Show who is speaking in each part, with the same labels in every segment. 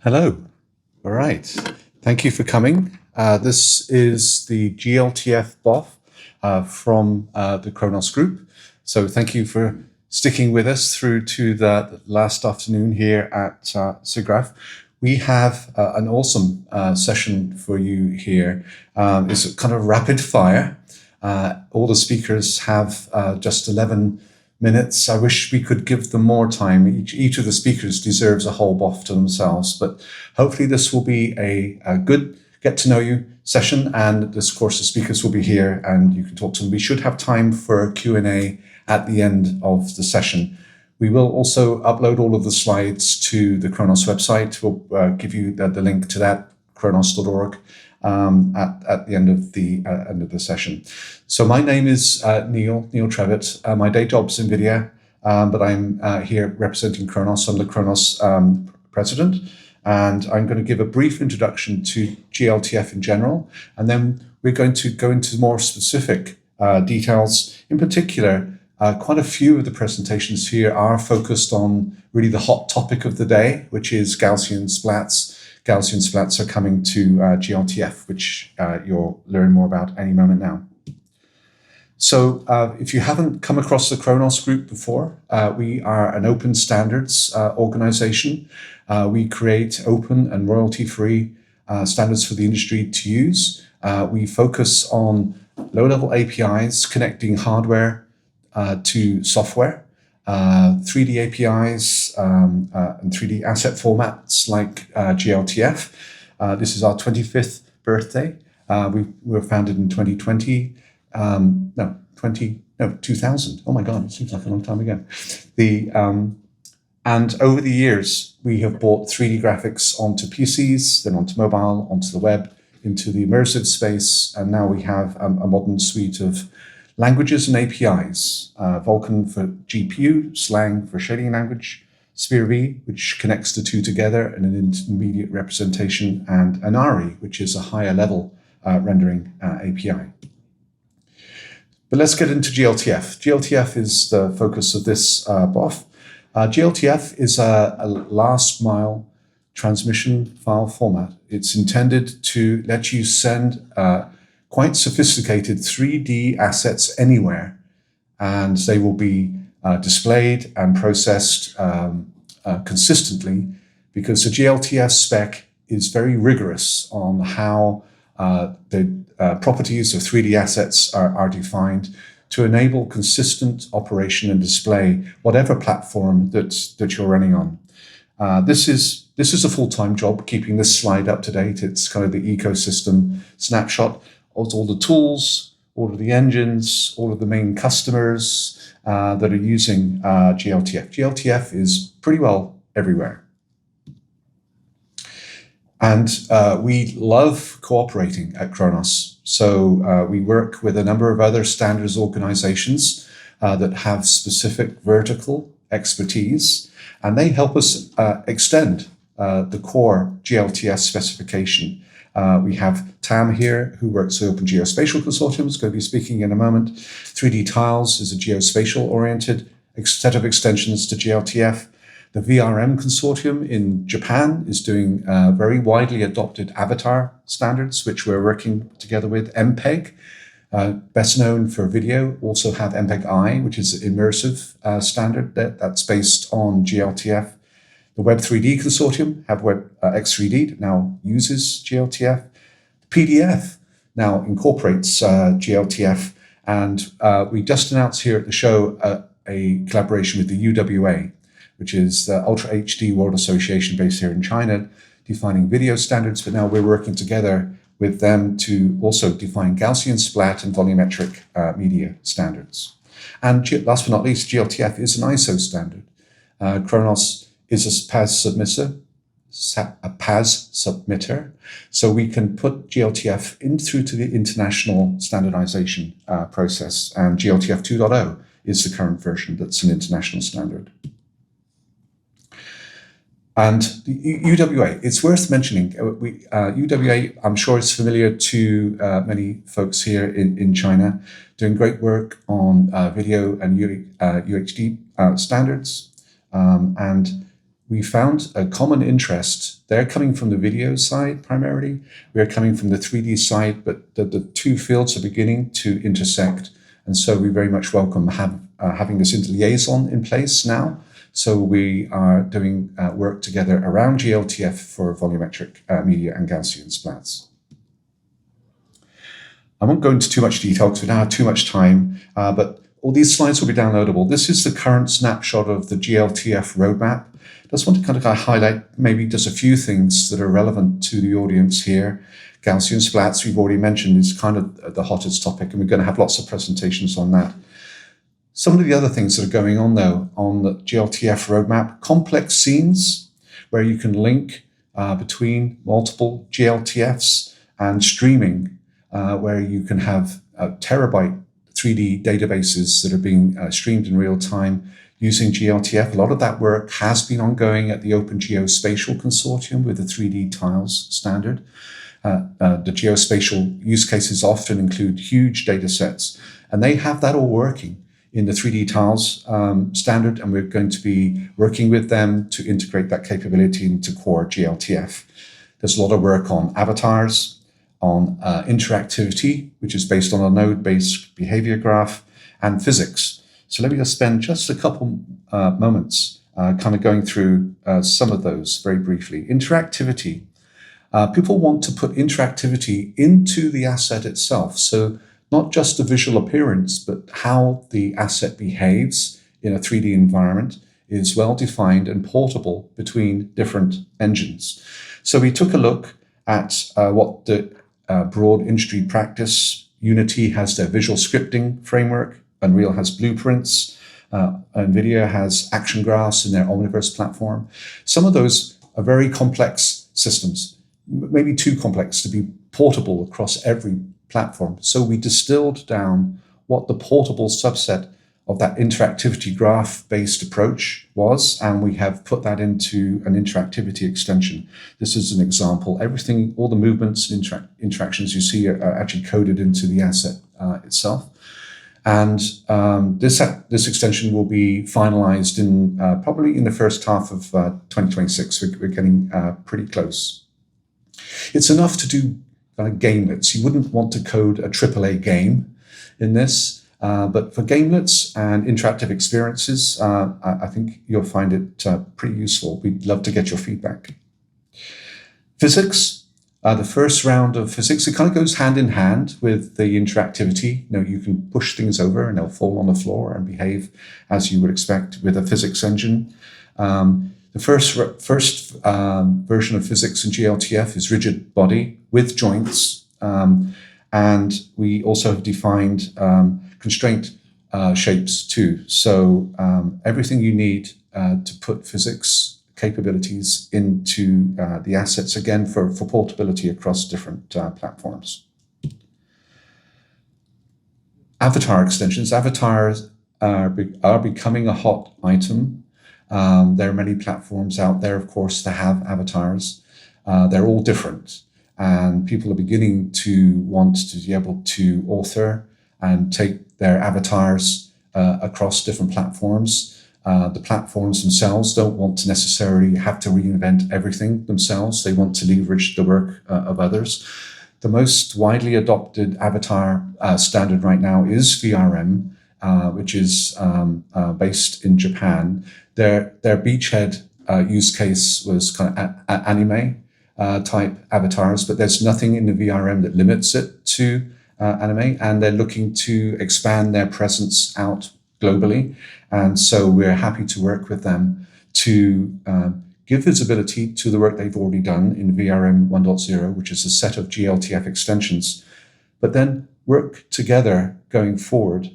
Speaker 1: Hello. All right. Thank you for coming. This is the glTF BOF from the Kronos Group. So thank you for sticking with us through to the last afternoon here at SIGGRAPH. We have an awesome session for you here. It's kind of rapid fire. All the speakers have just 11 minutes. I wish we could give them more time. Each of the speakers deserves a whole BOF to themselves, but hopefully this will be a good get to know you session, and this course the speakers will be here and you can talk to them. We should have time for a Q&A at the end of the session. We will also upload all of the slides to the Kronos website. We'll give you the link to that, kronos.org. At the end of the session. So my name is Neil Trevett. My day job's NVIDIA, but I'm here representing Kronos. I'm the Kronos president, and I'm going to give a brief introduction to glTF in general, and then we're going to go into more specific details. In particular, quite a few of the presentations here are focused on really the hot topic of the day, which is Gaussian Splats. Gaussian Splats are coming to glTF, which you'll learn more about any moment now. So if you haven't come across the Kronos Group before, we are an open standards organization. We create open and royalty-free standards for the industry to use. We focus on low-level APIs connecting hardware to software. 3D APIs and 3D asset formats like glTF. This is our 25th birthday. We were founded in 2020. 2000. Oh my God, it seems like a long time ago. And over the years, we have brought 3D graphics onto PCs, then onto mobile, onto the web, into the immersive space, and now we have a modern suite of languages and APIs, Vulkan for GPU, Slang for shading language, SphereV, which connects the two together in an intermediate representation, and Anari, which is a higher level rendering API. But let's get into glTF. glTF is the focus of this BOF. glTF is a last mile transmission file format. It's intended to let you send quite sophisticated 3D assets anywhere, and they will be displayed and processed consistently, because the glTF spec is very rigorous on how the properties of 3D assets are defined to enable consistent operation and display whatever platform that you're running on. This is a full-time job, keeping this slide up to date. It's kind of the ecosystem snapshot. All the tools, all of the engines, all of the main customers that are using glTF. glTF is pretty well everywhere. And we love cooperating at Kronos. So we work with a number of other standards organizations that have specific vertical expertise, and they help us extend the core glTF specification. We have Tam here, who works with Open Geospatial Consortium, is going to be speaking in a moment. 3D Tiles is a geospatial-oriented set of extensions to glTF. The VRM Consortium in Japan is doing very widely adopted avatar standards, which we're working together with. MPEG, best known for video, also have MPEG-I, which is an immersive standard that's based on glTF. The Web3D Consortium have X3D that now uses glTF. PDF now incorporates glTF, and we just announced here at the show a collaboration with the UWA, which is the Ultra HD World Association based here in China, defining video standards, but now we're working together with them to also define Gaussian splat and volumetric media standards. And last but not least, glTF is an ISO standard. Kronos is a PAS submitter, so we can put glTF in through to the international standardization process, and glTF 2.0 is the current version that's an international standard. And the UWA, it's worth mentioning, UWA, I'm sure is familiar to many folks here in China, doing great work on video and UHD standards. And we found a common interest. They're coming from the video side primarily. We're coming from the 3D side, but the two fields are beginning to intersect. And so we very much welcome having this interliaison in place now. So we are doing work together around glTF for volumetric media and Gaussian splats. I won't go into too much detail because we don't have too much time, but all these slides will be downloadable. This is the current snapshot of the glTF roadmap. I just want to kind of highlight maybe just a few things that are relevant to the audience here. Gaussian splats, we've already mentioned, is kind of the hottest topic, and we're going to have lots of presentations on that. Some of the other things that are going on, though, on the glTF roadmap, complex scenes, where you can link between multiple glTFs, and streaming, where you can have terabyte 3D databases that are being streamed in real time using glTF. A lot of that work has been ongoing at the Open Geospatial Consortium with the 3D tiles standard. The geospatial use cases often include huge data sets, and they have that all working in the 3D tiles standard, and we're going to be working with them to integrate that capability into core glTF. There's a lot of work on avatars, on interactivity, which is based on a node-based behavior graph, and physics. So let me just spend just a couple moments kind of going through some of those very briefly. Interactivity. People want to put interactivity into the asset itself. So not just the visual appearance, but how the asset behaves in a 3D environment is well defined and portable between different engines. So we took a look at what the broad industry practice. Unity has their visual scripting framework. Unreal has blueprints. NVIDIA has action graphs in their Omniverse platform. Some of those are very complex systems, maybe too complex to be portable across every platform. So we distilled down what the portable subset of that interactivity graph-based approach was, and we have put that into an interactivity extension. This is an example. Everything, all the movements and interactions you see are actually coded into the asset itself. And this extension will be finalized in probably in the first half of 2026. We're getting pretty close. It's enough to do gamelets. You wouldn't want to code a AAA game in this, but for gamelets and interactive experiences, I think you'll find it pretty useful. We'd love to get your feedback. Physics. The first round of physics, it kind of goes hand in hand with the interactivity. You know, you can push things over and they'll fall on the floor and behave as you would expect with a physics engine. The first version of physics in glTF is rigid body with joints. And we also have defined constraint shapes too. So everything you need to put physics capabilities into the assets, again, for portability across different platforms. Avatar extensions. Avatars are becoming a hot item. There are many platforms out there, of course, that have avatars. They're all different, and people are beginning to want to be able to author and take their avatars across different platforms. The platforms themselves don't want to necessarily have to reinvent everything themselves. They want to leverage the work of others. The most widely adopted avatar standard right now is VRM, which is based in Japan. Their beachhead use case was kind of anime type avatars, but there's nothing in the VRM that limits it to anime, and they're looking to expand their presence out globally. And so we're happy to work with them to give visibility to the work they've already done in VRM 1.0, which is a set of glTF extensions, but then work together going forward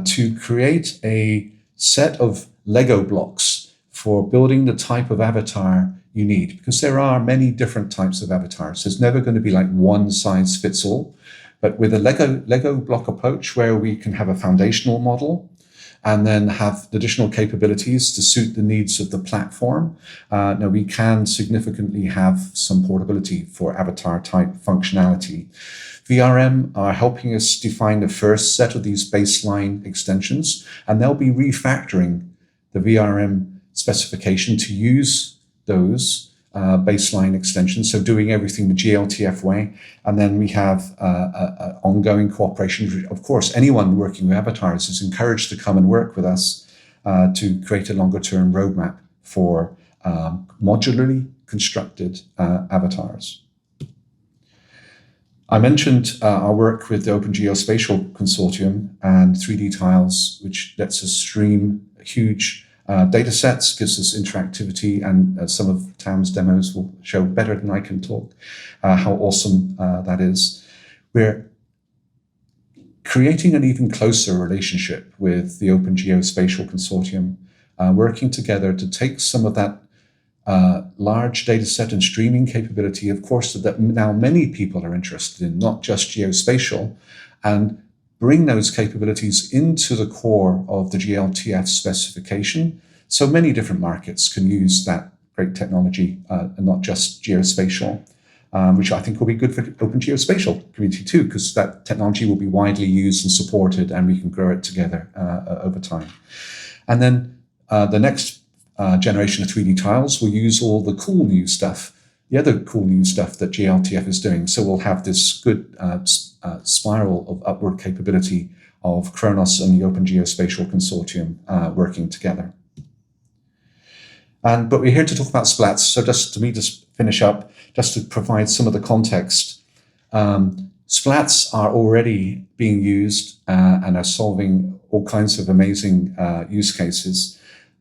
Speaker 1: to create a set of Lego blocks for building the type of avatar you need, because there are many different types of avatars. There's never going to be like one size fits all, but with a Lego block approach where we can have a foundational model and then have additional capabilities to suit the needs of the platform. Now we can significantly have some portability for avatar type functionality. VRM are helping us define the first set of these baseline extensions, and they'll be refactoring the VRM specification to use those baseline extensions, so doing everything the glTF way. And then we have ongoing cooperation. Of course, anyone working with avatars is encouraged to come and work with us to create a longer term roadmap for modularly constructed avatars. I mentioned our work with the Open Geospatial Consortium and 3D Tiles, which lets us stream huge data sets, gives us interactivity, and some of Tam's demos will show better than I can talk how awesome that is. We're creating an even closer relationship with the Open Geospatial Consortium, working together to take some of that large data set and streaming capability, of course, that now many people are interested in, not just geospatial, and bring those capabilities into the core of the glTF specification. So many different markets can use that great technology, and not just geospatial, which I think will be good for the Open Geospatial community too, because that technology will be widely used and supported, and we can grow it together over time. And then the next generation of 3D tiles will use all the cool new stuff, the other cool new stuff that glTF is doing. So we'll have this good spiral of upward capability of Kronos and the Open Geospatial Consortium working together. But we're here to talk about splats. So just to finish up, just to provide some of the context, splats are already being used and are solving all kinds of amazing use cases.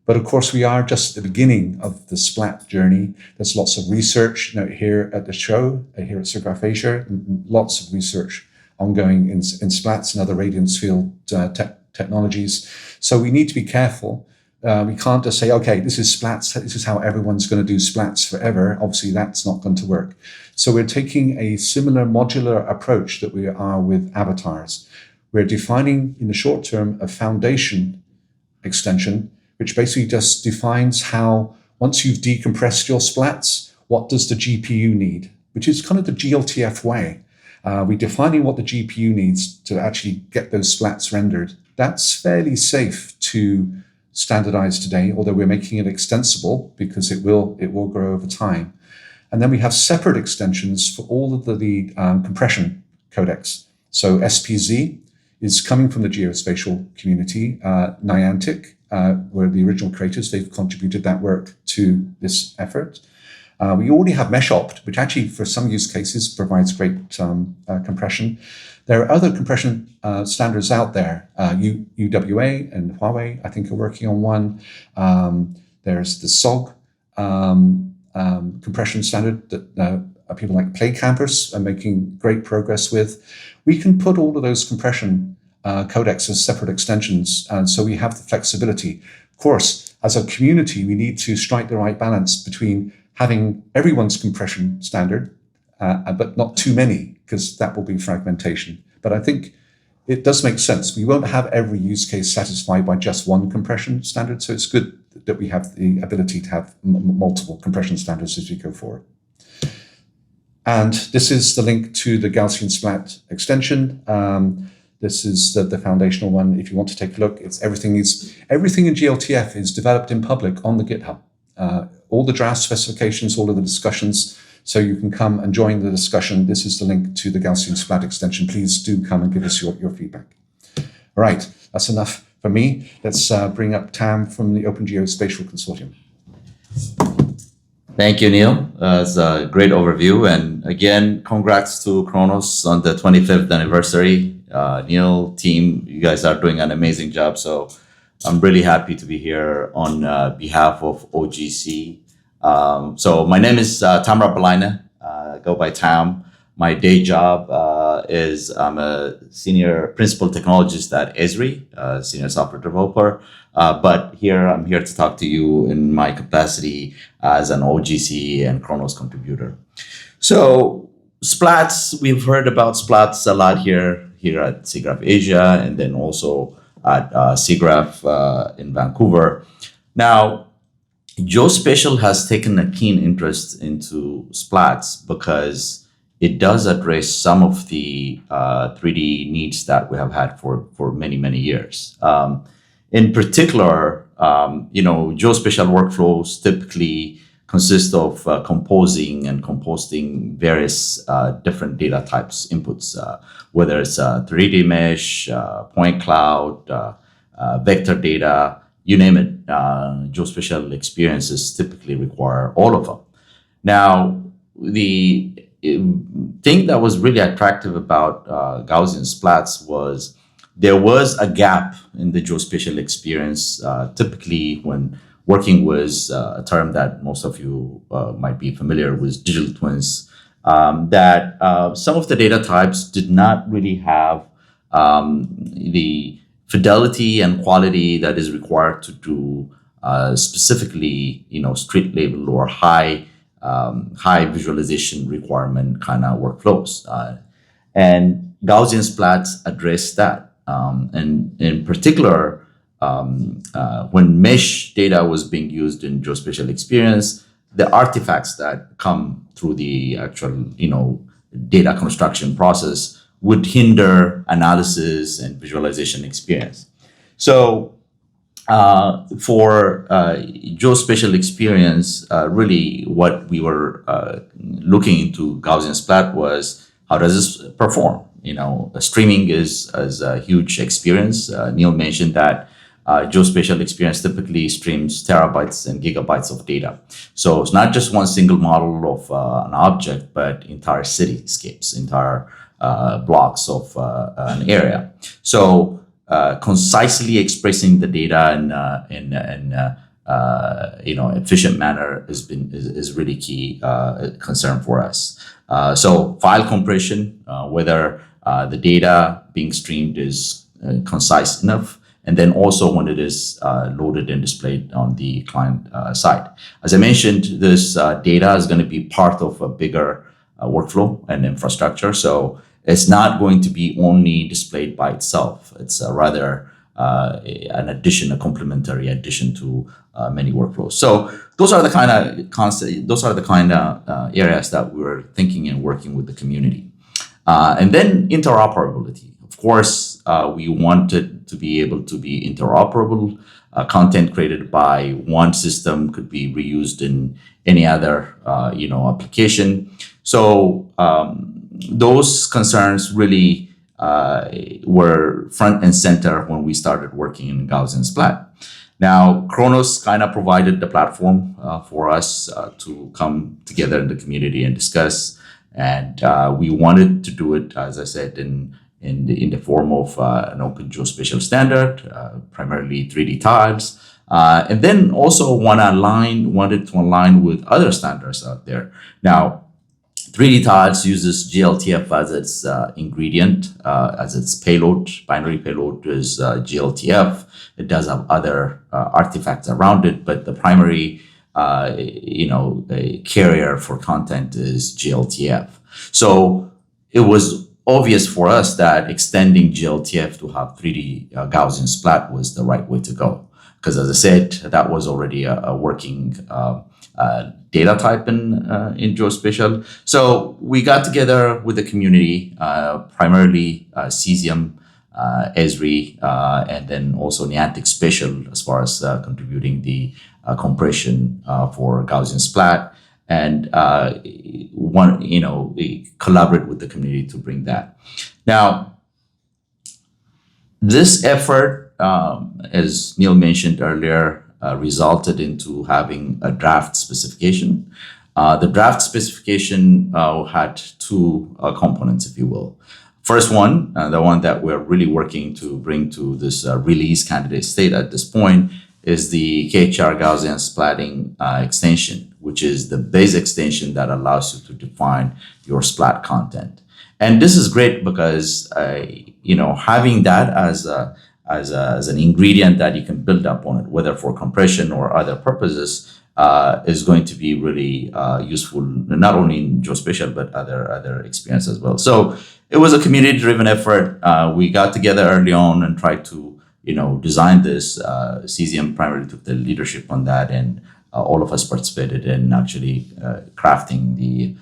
Speaker 1: But of course, we are just at the beginning of the splat journey. There's lots of research here at the show, here at SIGGRAPH Asia, lots of research ongoing in splats and other radiance field technologies. So we need to be careful. We can't just say, okay, this is splats, this is how everyone's going to do splats forever. Obviously, that's not going to work. So we're taking a similar modular approach that we are with avatars. We're defining in the short term a foundation extension, which basically just defines how, once you've decompressed your splats, what does the GPU need, which is kind of the glTF way. We're defining what the GPU needs to actually get those splats rendered. That's fairly safe to standardize today, although we're making it extensible because it will grow over time. And then we have separate extensions for all of the compression codecs. So SPZ is coming from the geospatial community. Niantic were the original creators. They've contributed that work to this effort. We already have MeshOpt, which actually for some use cases provides great compression. There are other compression standards out there. UWA and Huawei, I think, are working on one. There's the SOG compression standard that people like Play Campus are making great progress with. We can put all of those compression codecs as separate extensions, and so we have the flexibility. Of course, as a community, we need to strike the right balance between having everyone's compression standard, but not too many, because that will be fragmentation. But I think it does make sense. We won't have every use case satisfied by just one compression standard, so it's good that we have the ability to have multiple compression standards as we go forward. And this is the link to the Gaussian Splat extension. This is the foundational one. If you want to take a look, everything in glTF is developed in public on the GitHub. All the draft specifications, all of the discussions, so you can come and join the discussion. This is the link to the Gaussian Splat extension. Please do come and give us your feedback. All right, that's enough for me. Let's bring up Tam from the Open Geospatial Consortium.
Speaker 2: Thank you, Neil. It's a great overview. And again, congrats to Kronos on the 25th anniversary. Neil, team, you guys are doing an amazing job. So I'm really happy to be here on behalf of OGC. So my name is Tamrat Belayneh. I go by Tam. My day job is I'm a senior principal technologist at Esri, senior software developer. But I'm here to talk to you in my capacity as an OGC and Kronos contributor. So splats, we've heard about splats a lot here at SIGGRAPH Asia, and then also at SIGGRAPH in Vancouver. Now, geospatial has taken a keen interest into splats because it does address some of the 3D needs that we have had for many, many years. In particular, geospatial workflows typically consist of composing and composting various different data types inputs, whether it's 3D mesh, point cloud, vector data, you name it. Geospatial experiences typically require all of them. Now, the thing that was really attractive about Gaussian Splats was there was a gap in the geospatial experience. Typically, when working with a term that most of you might be familiar with, digital twins, that some of the data types did not really have the fidelity and quality that is required to do specifically, street level or high visualization requirement kind of workflows. And Gaussian Splats address that. And in particular, when mesh data was being used in geospatial experience, the artifacts that come through the actual, data construction process would hinder analysis and visualization experience. So for geospatial experience, really what we were looking into Gaussian Splat was, how does this perform? Streaming is a huge experience. Neil mentioned that geospatial experience typically streams terabytes and gigabytes of data. So it's not just one single model of an object, but entire cityscapes, entire blocks of an area. So concisely expressing the data in efficient manner is really key concern for us. So file compression, whether the data being streamed is concise enough, and then also when it is loaded and displayed on the client side. As I mentioned, this data is going to be part of a bigger workflow and infrastructure. So it's not going to be only displayed by itself. It's rather an addition, a complementary addition to many workflows. So those are the kind of areas that we're thinking and working with the community. And then interoperability. Of course, we wanted to be able to be interoperable. Content created by one system could be reused in any other, application. So those concerns really were front and center when we started working in Gaussian Splat. Now, Kronos kind of provided the platform for us to come together in the community and discuss. And we wanted to do it, as I said, in the form of an open geospatial standard, primarily 3D tiles, and then also wanted to align with other standards out there. Now, 3D tiles uses glTF as its ingredient, as its payload. Binary payload is glTF. It does have other artifacts around it, but the primary carrier for content is glTF. So it was obvious for us that extending glTF to have 3D Gaussian Splat was the right way to go. Because as I said, that was already a working data type in geospatial. So we got together with the community, primarily Cesium, Esri, and then also Niantic Spatial as far as contributing the compression for Gaussian Splat. And collaborate with the community to bring that. Now, this effort, as Neil mentioned earlier, resulted into having a draft specification. The draft specification had two components, if you will. First one, the one that we're really working to bring to this release candidate state at this point, is the KHR Gaussian Splatting extension, which is the base extension that allows you to define your splat content. And this is great because having that as an ingredient that you can build up on it, whether for compression or other purposes, is going to be really useful, not only in geospatial but other experience as well. So it was a community-driven effort. We got together early on and tried to design this. Cesium primarily took the leadership on that, and all of us participated in actually crafting the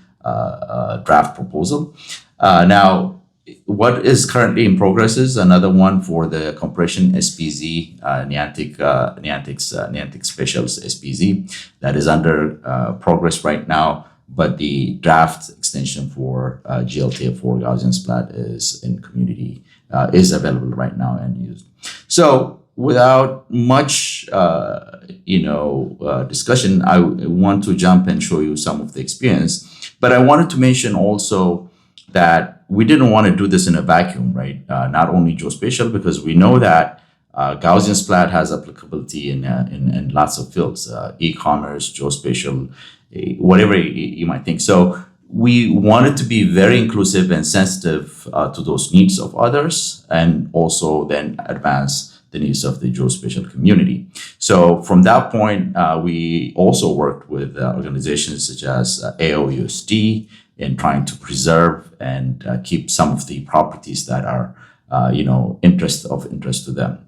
Speaker 2: draft proposal. Now, what is currently in progress is another one for the compression SPZ, Niantic Specials SPZ, that is under progress right now. But the draft extension for glTF for Gaussian Splat is in community, is available right now and used. So without much, discussion, I want to jump and show you some of the experience. But I wanted to mention also that we didn't want to do this in a vacuum, right? Not only geospatial, because we know that Gaussian Splat has applicability in lots of fields, e-commerce, geospatial, whatever you might think. So we wanted to be very inclusive and sensitive to those needs of others, and also then advance the needs of the geospatial community. So from that point, we also worked with organizations such as AOUSD in trying to preserve and keep some of the properties that are interest to them.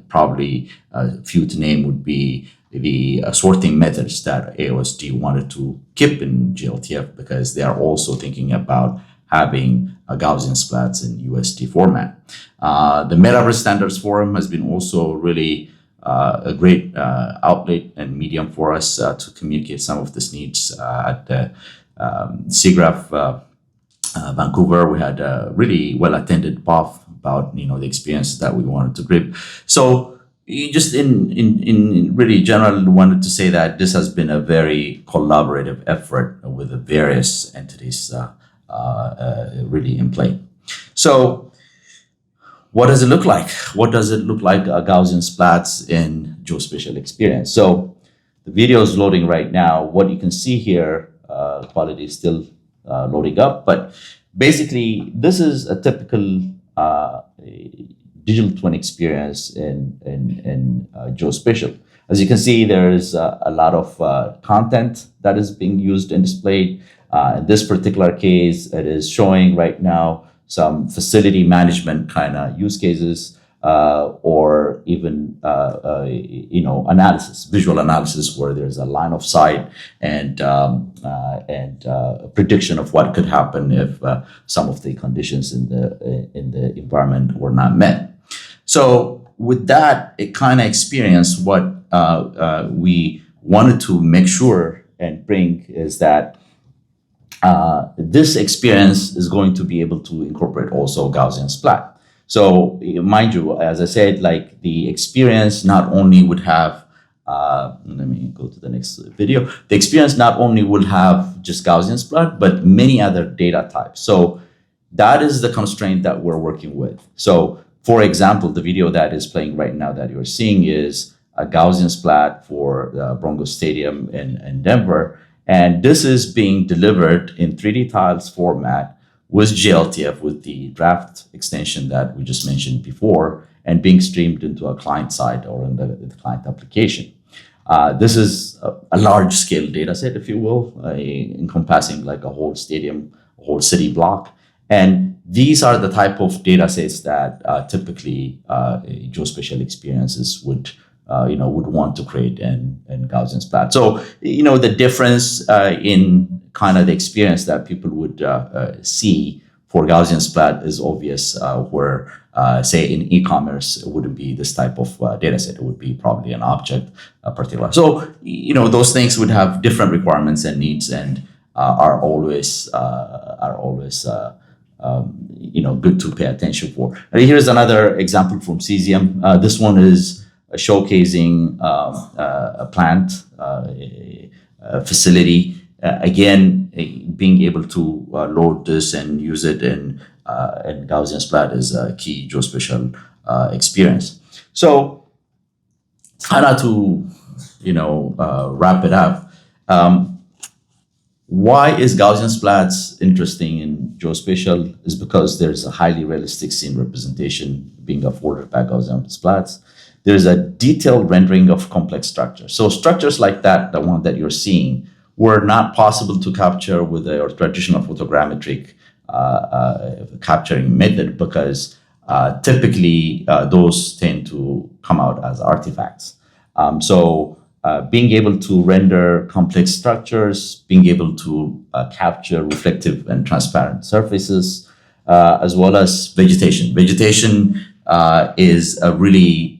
Speaker 2: Probably a few to name would be the sorting methods that AOSD wanted to keep in glTF, because they are also thinking about having a Gaussian Splats in USD format. The Metaverse Standards Forum has been also really a great outlet and medium for us to communicate some of these needs. At the SIGGRAPH Vancouver, we had a really well-attended BOF about the experience that we wanted to grip. So just in really general, wanted to say that this has been a very collaborative effort with the various entities really in play. So what does it look like? What does it look like, Gaussian Splats in geospatial experience? So the video is loading right now. What you can see here, quality is still loading up, but basically this is a typical digital twin experience in geospatial. As you can see, there's a lot of content that is being used and displayed. In this particular case, it is showing right now some facility management kind of use cases, or even analysis, visual analysis, where there's a line of sight and a prediction of what could happen if some of the conditions in the environment were not met. So with that kind of experience, what we wanted to make sure and bring is that this experience is going to be able to incorporate also Gaussian Splat. So mind you, as I said, like the experience not only would have, let me go to the next video. The experience not only will have just Gaussian Splat, but many other data types. So that is the constraint that we're working with. So for example, the video that is playing right now that you're seeing is a Gaussian Splat for the Bronco Stadium in Denver. And this is being delivered in 3D tiles format with glTF, with the draft extension that we just mentioned before, and being streamed into a client side or in the client application. This is a large scale data set, if you will, encompassing like a whole stadium, a whole city block. And these are the type of data sets that typically geospatial experiences would want to create in Gaussian Splat. So, the difference in kind of the experience that people would see for Gaussian Splat is obvious, where, say, in e-commerce, it wouldn't be this type of data set. It would be probably an object particular. So, those things would have different requirements and needs, and are always good to pay attention for. And here's another example from Cesium. This one is showcasing a plant, a facility. Again, being able to load this and use it in Gaussian Splat is a key geospatial experience. So, kind of to wrap it up. Why is Gaussian Splats interesting in geospatial? Is because there's a highly realistic scene representation being afforded by Gaussian Splats. There's a detailed rendering of complex structures. So structures like that, the one that you're seeing, were not possible to capture with a traditional photogrammetric capturing method, because typically those tend to come out as artifacts. So being able to render complex structures, being able to capture reflective and transparent surfaces, as well as vegetation. Vegetation is a really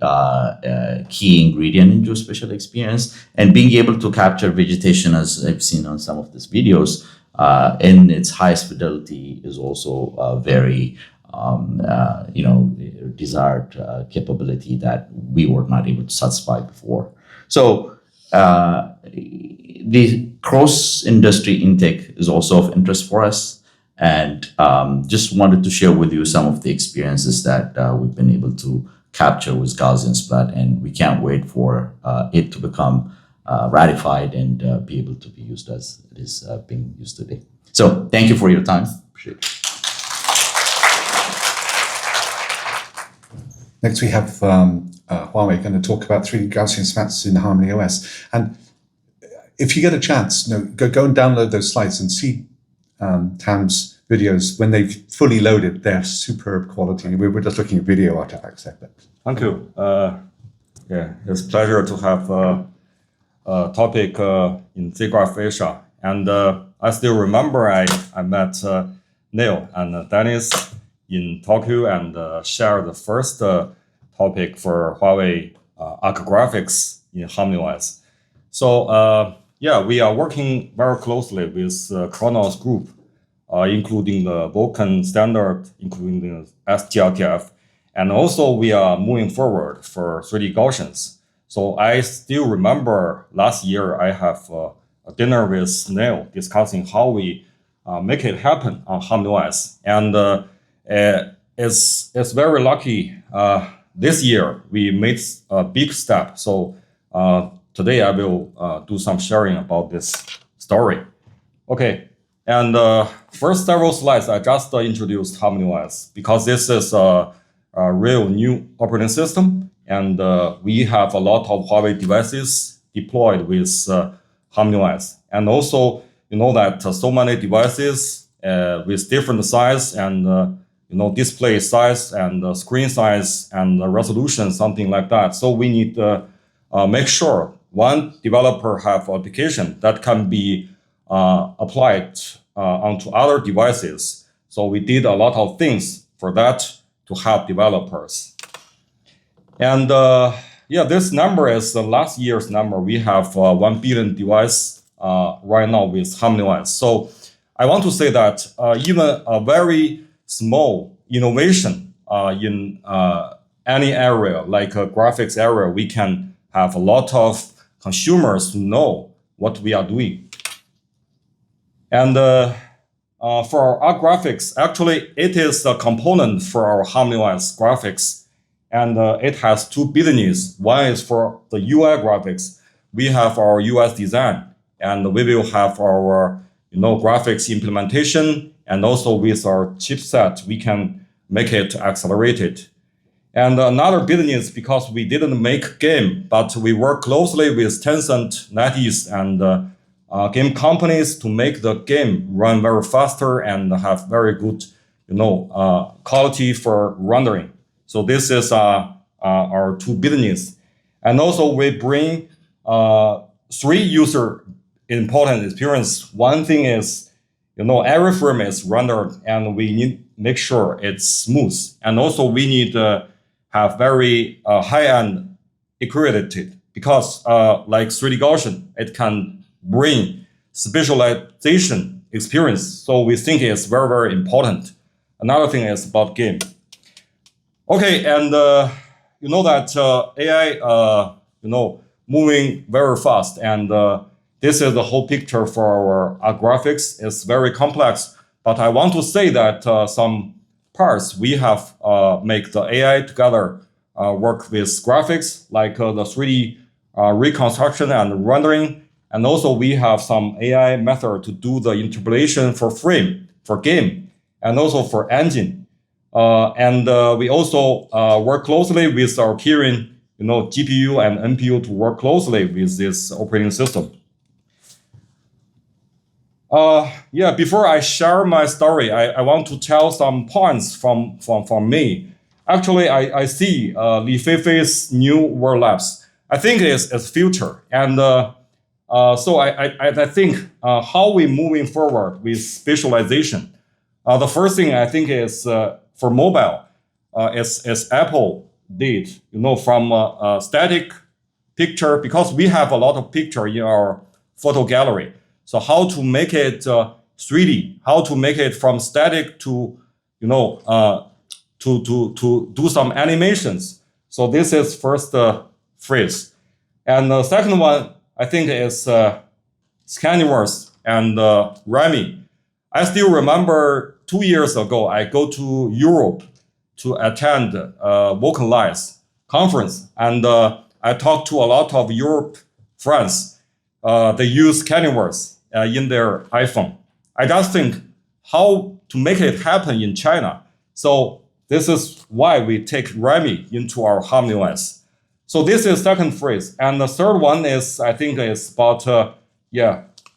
Speaker 2: key ingredient in geospatial experience, and being able to capture vegetation, as I've seen on some of these videos, in its highest fidelity is also very desired capability that we were not able to satisfy before. So the cross-industry intake is also of interest for us, and just wanted to share with you some of the experiences that we've been able to capture with Gaussian Splat, and we can't wait for it to become ratified and be able to be used as it is being used today. So thank you for your time. Appreciate it.
Speaker 1: Next, we have Huang going to talk about 3D Gaussian Splats in Harmony OS. And if you get a chance, go and download those slides and see Tam's videos. When they've fully loaded, they're superb quality. We were just looking at video artifacts there.
Speaker 3: Thank you. Yeah, it's a pleasure to have a topic in SIGGRAPH Asia. And I still remember I met Neil and Dennis in Tokyo and shared the first topic for Huawei Arc Graphics in Harmony OS. So yeah, we are working very closely with Kronos Group, including the Vulkan standard, including the glTF, and also we are moving forward for 3D Gaussians. So I still remember last year I have a dinner with Neil discussing how we make it happen on Harmony OS, and it's very lucky. This year we made a big step. So today I will do some sharing about this story. Okay, and first several slides I just introduced Harmony OS because this is a real new operating system, and we have a lot of Huawei devices deployed with Harmony OS, and also you know that so many devices with different size and display size and screen size and resolution, something like that. So we need to make sure one developer have application that can be applied onto other devices. So we did a lot of things for that to help developers. And yeah, this number is the last year's number. We have 1 billion device right now with Harmony OS. So I want to say that even a very small innovation in any area, like a graphics area, we can have a lot of consumers to know what we are doing. And for our graphics, actually, it is a component for our Harmony OS graphics, and it has two businesses. One is for the UI graphics. We have our US design, and we will have our graphics implementation, and also with our chipset, we can make it accelerated. And another business, because we didn't make game, but we work closely with Tencent, NetEase, and game companies to make the game run very faster and have very good, quality for rendering. So this is our two business. And also we bring 3 user important experience. One thing is, every frame is rendered and we need to make sure it's smooth. And also we need to have very high-end accuracy because like 3D Gaussian, it can bring specialization experience. So we think it's very, very important. Another thing is about game. Okay, and you know that AI, moving very fast, and this is the whole picture for our graphics. It's very complex, but I want to say that some parts we have make the AI together work with graphics, like the 3D reconstruction and rendering, and also we have some AI method to do the interpolation for frame, for game, and also for engine. And we also work closely with our Kirin, GPU and NPU to work closely with this operating system. Yeah, before I share my story, I want to tell some points from me. Actually, I see Li Feifei's new World Labs. I think it's future. And so I think how we moving forward with visualization. The first thing I think is for mobile, as Apple did, from a static picture, because we have a lot of picture in our photo gallery. So how to make it 3D? How to make it from static to to do some animations? So this is first phrase, and the second one I think is Skanyverse and Remy. I still remember 2 years ago I go to Europe to attend Vocalize conference, and I talked to a lot of Europe friends. They use Kangying in their iPhone. I just think how to make it happen in China. So this is why we take Remy into our HarmonyOS. So this is second phrase, and the third one is I think is about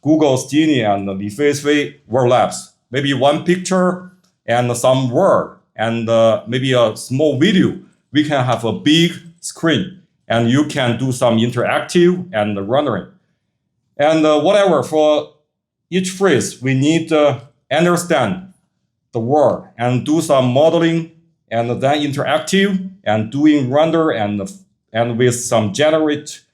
Speaker 3: Google's Genie and Li Feifei Word Labs. Maybe one picture and some word and maybe a small video. We can have a big screen and you can do some interactive and rendering. And whatever, for each phrase, we need to understand the word and do some modeling and then interactive and doing render and with some generate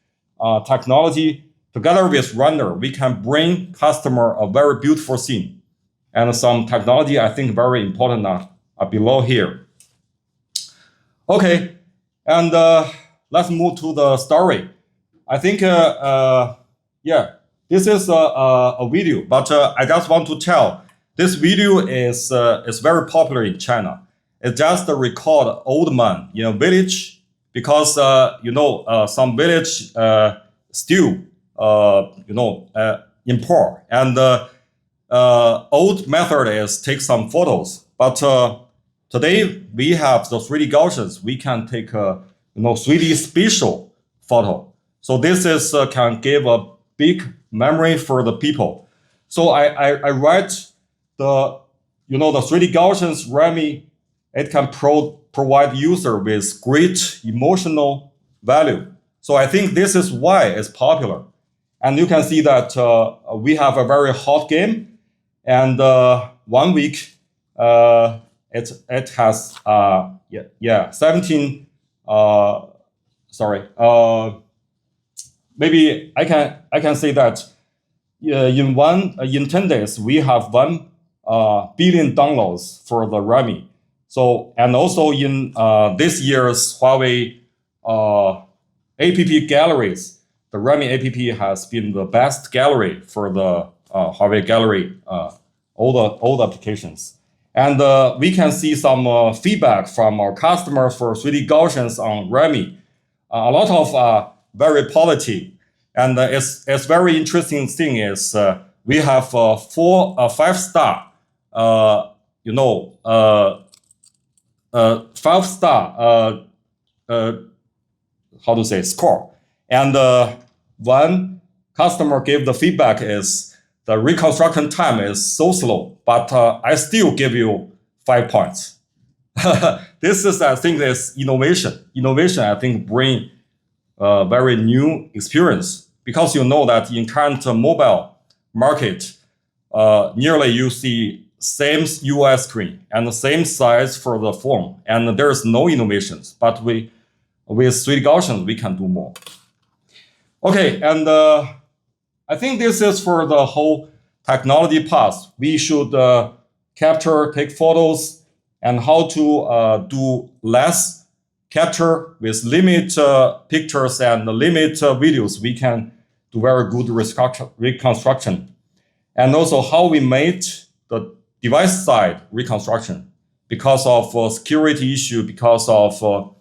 Speaker 3: technology. Together with render, we can bring customer a very beautiful scene. And some technology I think very important are below here. Okay, and let's move to the story. I think, this is a video, but I just want to tell, this video is very popular in China. It just record old man in a village because, some village still, in poor. And old method is take some photos. But today we have the 3D Gaussians. We can take a 3D spatial photo. So this is can give a big memory for the people. So I write the the 3D Gaussians Remy. It can provide user with great emotional value. So I think this is why it's popular. And you can see that we have a very hot game, and 1 week it has 17. Maybe I can say that in 10 days we have 1 billion downloads for the Remy. So, and also in this year's Huawei app galleries, the Remy app has been the best gallery for the Huawei gallery, all the applications. And we can see some feedback from our customers for 3D Gaussians on Remy. A lot of very positive. And it's very interesting thing is we have 5-star, 5-star, how to say, score. And one customer gave the feedback is the reconstruction time is so slow, but I still give you 5 points. This is, I think, is innovation. Innovation, I think, bring a very new experience, because that in current mobile market, nearly you see same UI screen and the same size for the phone, and there is no innovations. But with 3D Gaussians, we can do more. Okay, and I think this is for the whole technology path. We should capture, take photos, and how to do less capture with limit pictures and limit videos. We can do very good reconstruction. And also how we made the device side reconstruction because of security issue, because of, for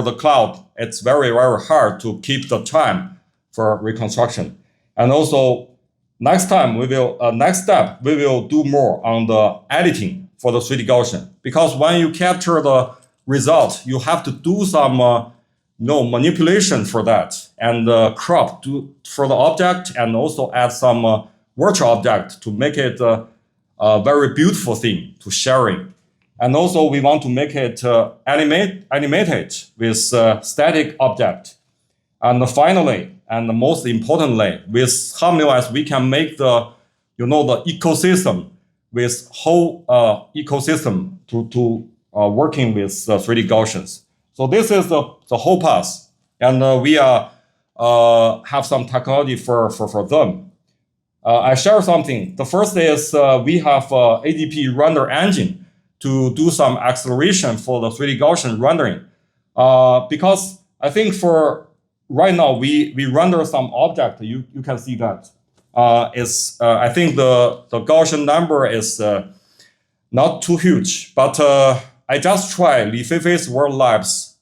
Speaker 3: the cloud, it's very, very hard to keep the time for reconstruction. And also next time next step, we will do more on the editing for the 3D Gaussian, because when you capture the result, you have to do some manipulation for that and crop for the object, and also add some virtual object to make it a very beautiful thing to sharing. And also we want to make it animated with static object. And finally, and most importantly, with HarmonyOS, we can make the the ecosystem with whole ecosystem to working with 3D Gaussians. So this is the whole path, and we have some technology for them. I share something. The first is we have ADP render engine to do some acceleration for the 3D Gaussian rendering. Because I think for right now, we render some object. You can see that. I think the Gaussian number is not too huge, but I just tried Li Feifei's World Labs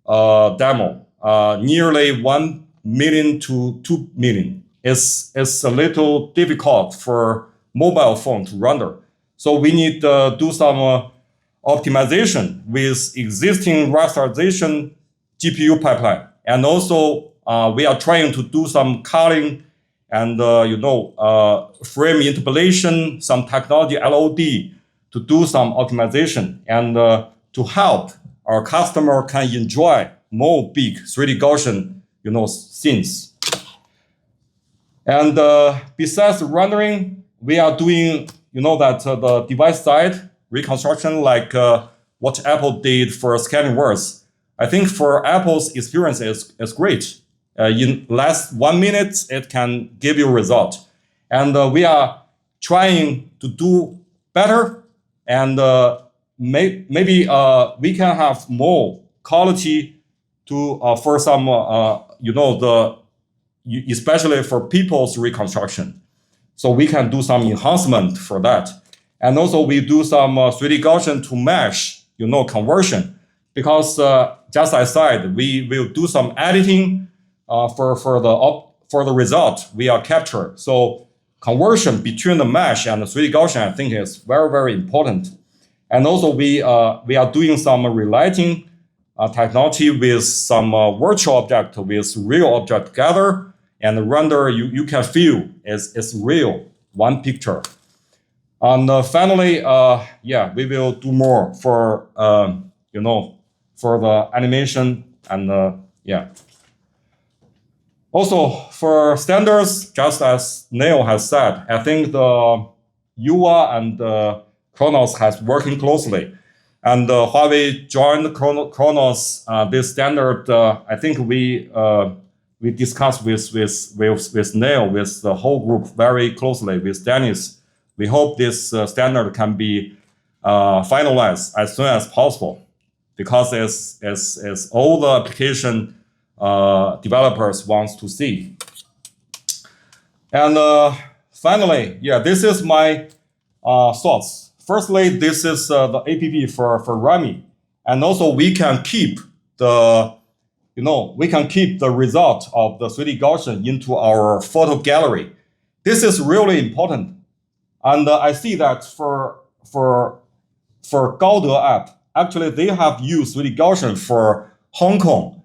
Speaker 3: demo. Nearly 1 million to 2 million. It's a little difficult for mobile phone to render. So we need to do some optimization with existing rasterization GPU pipeline. And also we are trying to do some culling and frame interpolation, some technology LOD to do some optimization and to help our customer can enjoy more big 3D Gaussian scenes. And besides rendering, we are doing the device side reconstruction like what Apple did for scanning words. I think for Apple's experience is great. In less 1 minute, it can give you a result. And we are trying to do better, and maybe we can have more quality to for some especially for people's reconstruction. So we can do some enhancement for that. And also we do some 3D Gaussian to mesh, conversion. Because just as I said, we will do some editing for the result we are captured. So conversion between the mesh and the 3D Gaussian, I think is very, very important. And also we are doing some relighting technology with some virtual object with real object together, and render you can feel it's real, one picture. And finally, we will do more for for the animation and Also for standards, just as Neil has said, I think the UA and Chronos has working closely. And Huawei joined Chronos, this standard. I think we discussed with Neil, with the whole group very closely, with Dennis. We hope this standard can be finalized as soon as possible, because it's all the application developers wants to see. And finally, this is my thoughts. Firstly, this is the APP for Rami, and also we can keep the result of the 3D Gaussian into our photo gallery. This is really important, and I see that for Gaode app, actually they have used 3D Gaussian for Hong Kong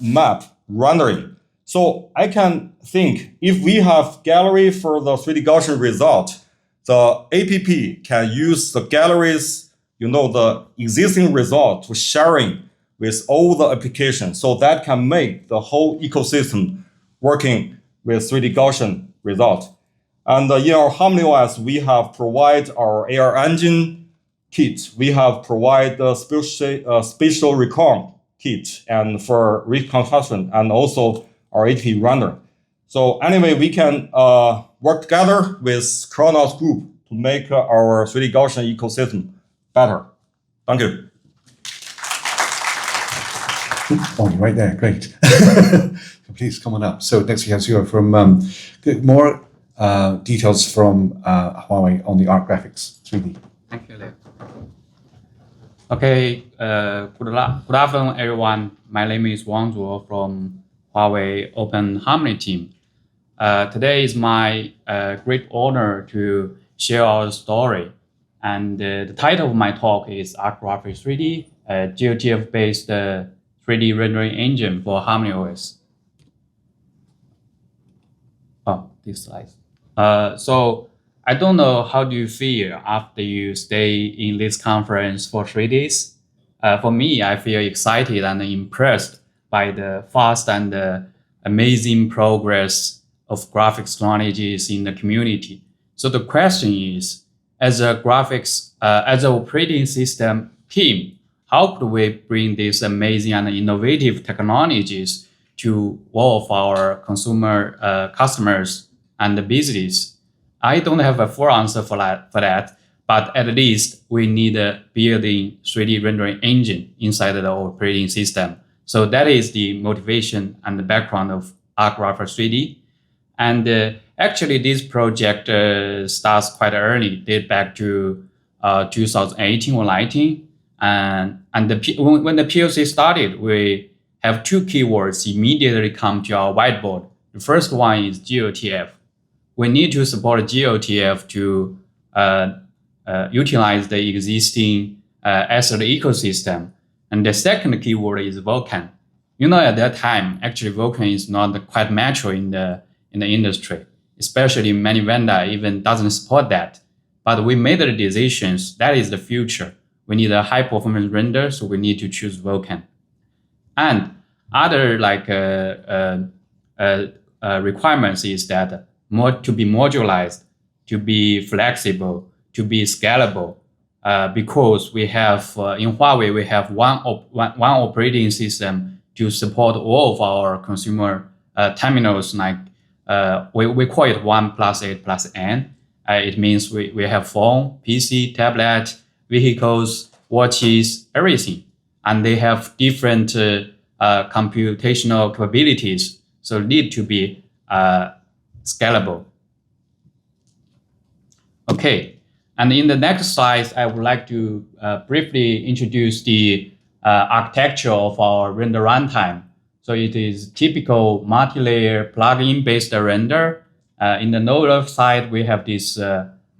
Speaker 3: map rendering. So I can think if we have gallery for the 3D Gaussian result, the APP can use the galleries, the existing result to sharing with all the applications. So that can make the whole ecosystem working with 3D Gaussian result. And in our HarmonyOS, we have provided our AR engine kit. We have provided the spatial recon kit and for reconstruction, and also our APP render. So anyway, we can work together with Chronos Group to make our 3D Gaussian ecosystem better. Thank you.
Speaker 1: Oh, you're right there. Great. Please come on up. So next we have Zhuo from more details from Huawei on the art graphics 3D.
Speaker 4: Thank you, Leo. Okay, good afternoon, everyone. My name is Wang Zhuo from Huawei Open Harmony team. Today is my great honor to share our story. And the title of my talk is Art Graphics 3D, a glTF-based 3D rendering engine for HarmonyOS. Oh, this slide. So I don't know how do you feel after you stay in this conference for 3 days. For me, I feel excited and impressed by the fast and amazing progress of graphics technologies in the community. So the question is, as a as an operating system team, how could we bring these amazing and innovative technologies to all of our customers and the business? I don't have a full answer for that, but at least we need a building 3D rendering engine inside the operating system. So that is the motivation and the background of SIGGRAPH 3D. And actually, this project starts quite early, date back to 2018 or 19. And when the POC started, we have two keywords immediately come to our whiteboard. The first one is glTF. We need to support glTF to utilize the existing asset ecosystem. And the second keyword is Vulkan. At that time, actually Vulkan is not quite mature in the industry, especially many vendor even doesn't support that. But we made the decisions, that is the future. We need a high performance render, so we need to choose Vulkan. And other requirements is that to be modularized, to be flexible, to be scalable, because we have in Huawei we have one operating system to support all of our consumer terminals. Like we call it 1+8+N. It means we have phone, PC, tablet, vehicles, watches, everything, and they have different computational capabilities, so need to be scalable. Okay, and in the next slide, I would like to briefly introduce the architecture of our render runtime. So it is typical multi-layer plugin based render. In the node side, we have this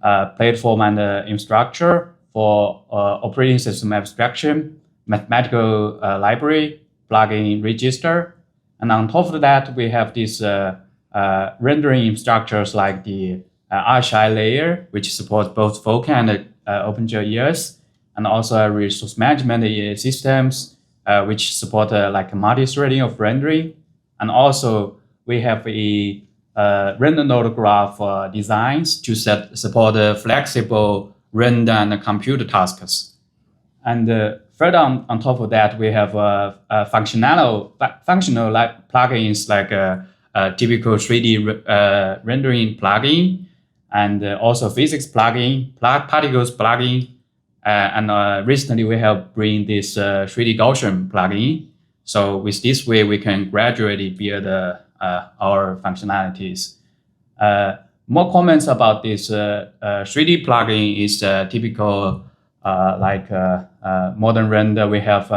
Speaker 4: platform and infrastructure for operating system abstraction, mathematical library, plugin register. And on top of that, we have these rendering structures like the RHI layer, which supports both Vulkan and OpenGL, and also resource management systems, which support like multi-threading of rendering. And also we have a render node graph designs to support flexible render and compute tasks. And further on top of that, we have functional plugins like typical 3D rendering plugin, and also physics plugin, particles plugin, and recently we have bring this 3D Gaussian plugin. So with this way, we can gradually build our functionalities. More comments about this 3D plugin is typical modern render. We have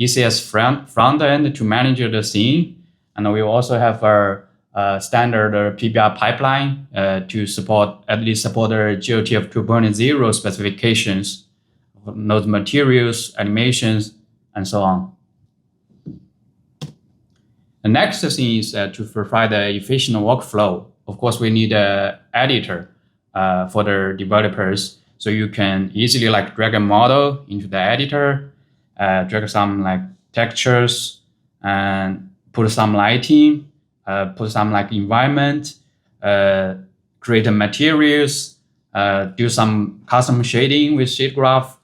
Speaker 4: ECS front end to manage the scene, and we also have our standard PBR pipeline to support the glTF 2.0 specifications, node materials, animations, and so on. The next thing is to provide an efficient workflow. Of course, we need an editor for the developers, so you can easily drag a model into the editor, drag some textures, and put some lighting, put some environment, create materials, do some custom shading with SIGGRAPH,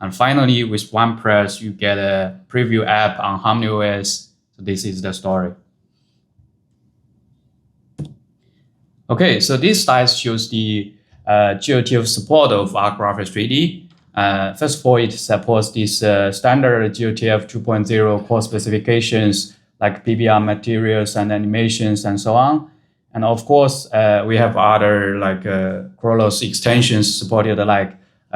Speaker 4: and finally with one press you get a preview app on HarmonyOS. So this is the story. Okay, so this slide shows the glTF support of SIGGRAPH 3D. First of all, it supports this standard glTF 2.0 core specifications like PBR materials and animations and so on. And of course, we have other Chronos extensions supported like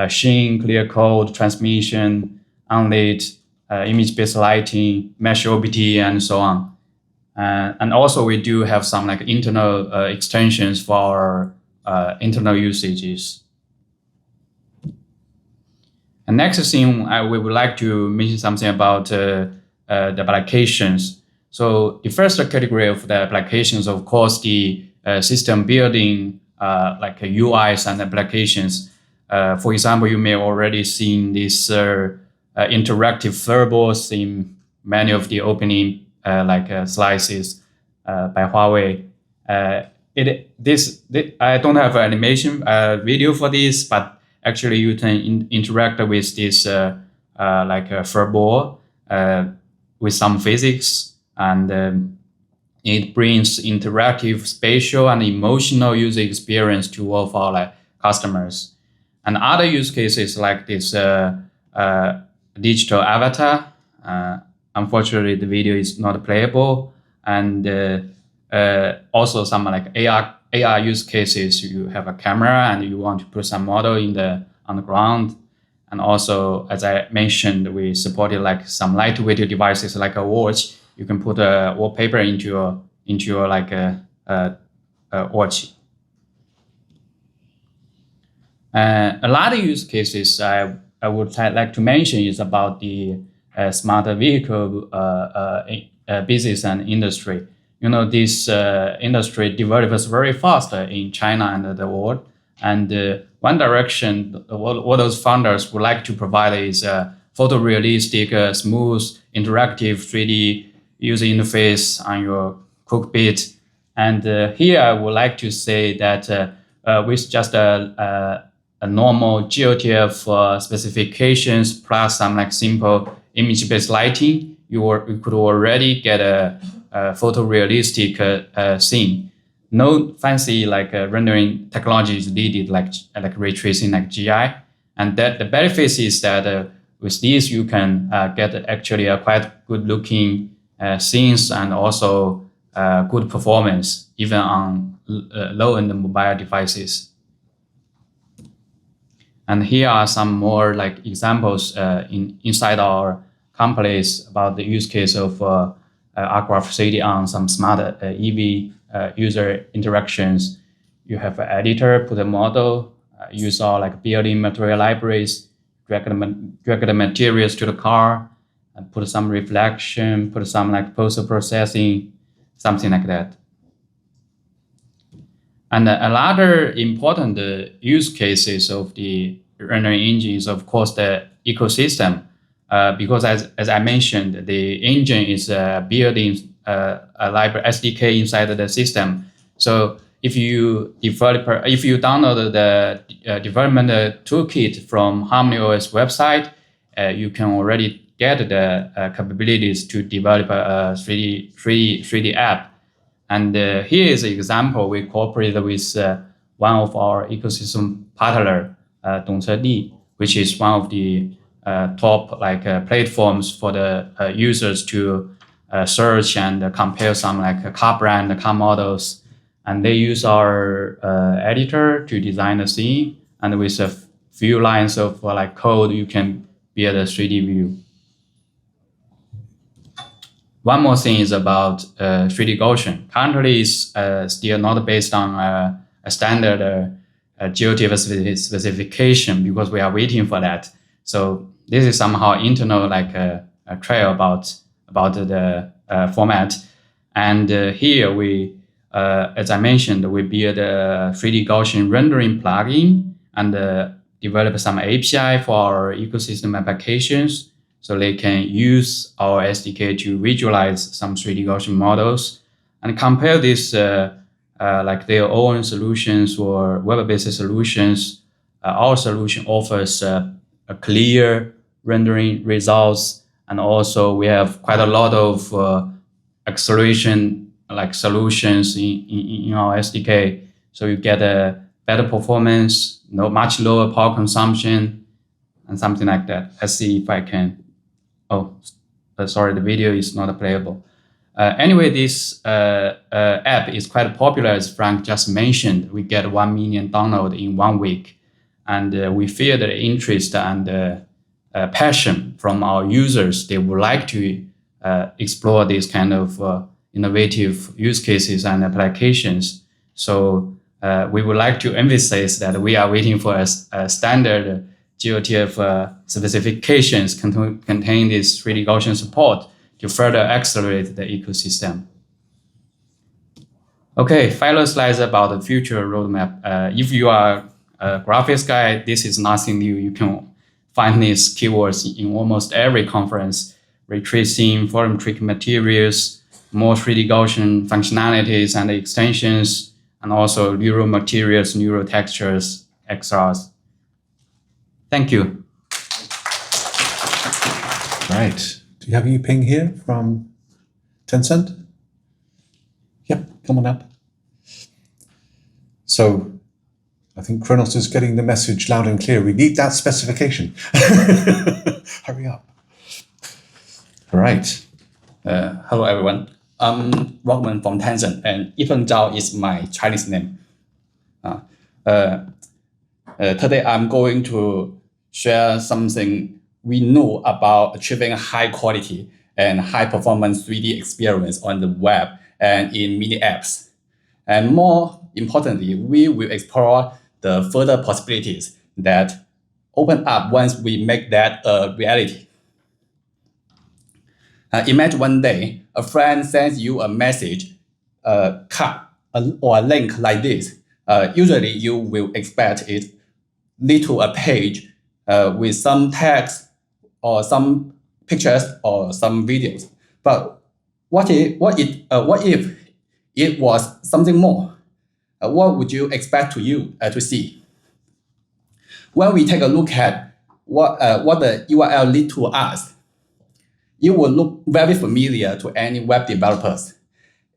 Speaker 4: Sheen, clear code, transmission, unlit, image-based lighting, mesh OBT, and so on. And also we do have some internal extensions for our internal usages. And next thing, we would like to mention something about the applications. So the first category of the applications, of course, the system building UIs and applications. For example, you may already seen these interactive thurbles in many of the opening slices by Huawei. I don't have an animation video for this, but actually you can interact with this like a fur ball with some physics, and it brings interactive, spatial, and emotional user experience to all of our customers. And other use cases like this digital avatar. Unfortunately, the video is not playable, and also some like AR use cases. You have a camera and you want to put some model on the ground, and also, as I mentioned, we supported like some lightweight devices like a watch. You can put a wallpaper into your like a watch. A lot of use cases I would like to mention is about the smart vehicle business and industry. This industry develops very fast in China and the world. And one direction what those founders would like to provide is a photorealistic, smooth, interactive 3D user interface on your cockpit. And here I would like to say that with just a normal glTF specifications plus some like simple image-based lighting, you could already get a photorealistic scene. No fancy like rendering technology is needed, like ray tracing, like GI. And that the benefit is that with this you can get actually a quite good looking scenes and also good performance even on low-end mobile devices. And here are some more like examples inside our companies about the use case of SIGGRAPH 3D on some smart EV user interactions. You have an editor, put a model, use all like building material libraries, drag the materials to the car, and put some reflection, put some like post-processing, something like that. And another important use cases of the rendering engine is, of course, the ecosystem. Because as I mentioned, the engine is building a library SDK inside the system. So if you download the development toolkit from HarmonyOS website, you can already get the capabilities to develop a 3D app. And here is an example. We cooperated with one of our ecosystem partner, Dongcedi, which is one of the top platforms for the users to search and compare some like car brand, car models. And they use our editor to design the scene. And with a few lines of code, you can build a 3D view. One more thing is about 3D Gaussian. Currently, it's still not based on a standard glTF specification because we are waiting for that. So this is somehow internal a trail about the format. And here we, as I mentioned, we build a 3D Gaussian rendering plugin and develop some API for our ecosystem applications. So they can use our SDK to visualize some 3D Gaussian models and compare this like their own solutions or web-based solutions. Our solution offers a clear rendering results, and also we have quite a lot of acceleration solutions in our SDK. So you get a better performance, much lower power consumption, and something like that. Let's see if I can. Oh, sorry, the video is not playable. Anyway, this app is quite popular, as Frank just mentioned. We get 1 million downloads in 1 week. And we feel the interest and passion from our users. They would like to explore these kind of innovative use cases and applications. So we would like to emphasize that we are waiting for a standard glTF specifications contain this 3D Gaussian support to further accelerate the ecosystem. Okay, final slides about the future roadmap. If you are a graphics guy, this is nothing new. You can find these keywords in almost every conference: ray tracing, volumetric materials, more 3D Gaussian functionalities and extensions, and also neural materials, neural textures, XRs. Thank you.
Speaker 1: Right. Do you have Yipeng here from Tencent? Yep, come on up. So I think Kronos is getting the message loud and clear. We need that specification. Hurry up. All right.
Speaker 5: Hello, everyone. I'm Rockman from Tencent, and Yipeng Zhao is my Chinese name. Today, I'm going to share something we know about achieving high quality and high performance 3D experience on the web and in mini apps. And more importantly, we will explore the further possibilities that open up once we make that a reality. Imagine one day, a friend sends you a message, a card, or a link like this. Usually, you will expect it lead to a page with some text or some pictures or some videos. But what if it was something more? What would you expect to see? When we take a look at what the URL lead to us, it will look very familiar to any web developers.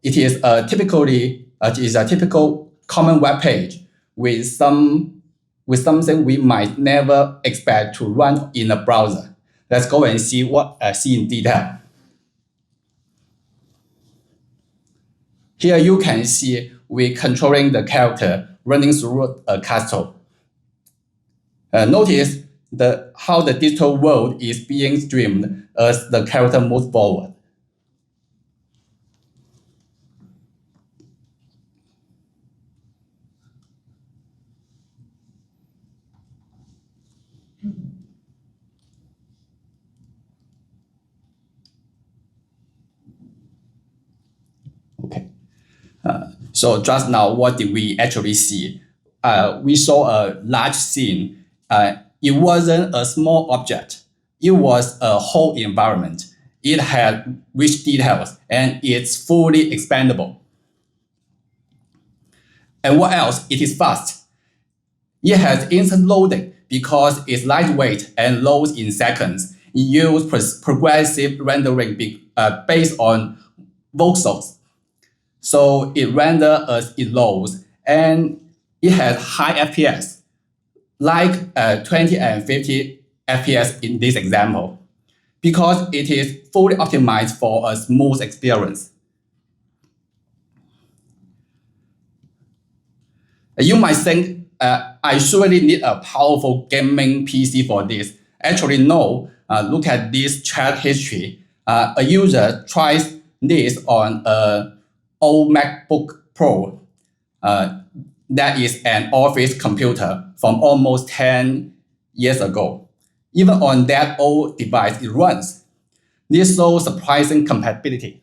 Speaker 5: It is a typical common web page with something we might never expect to run in a browser. Let's go and see in detail. Here you can see we're controlling the character running through a castle. Notice how the digital world is being streamed as the character moves forward. Okay. So just now, what did we actually see? We saw a large scene. It wasn't a small object. It was a whole environment. It had rich details, and it's fully expandable. And what else? It is fast. It has instant loading because it's lightweight and loads in seconds. It uses progressive rendering based on voxels. So it renders as it loads, and it has high FPS, like 20 and 50 FPS in this example, because it is fully optimized for a smooth experience. You might think, I surely need a powerful gaming PC for this. Actually, no. Look at this chat history. A user tries this on an old MacBook Pro. That is an office computer from almost 10 years ago. Even on that old device, it runs. This shows surprising compatibility.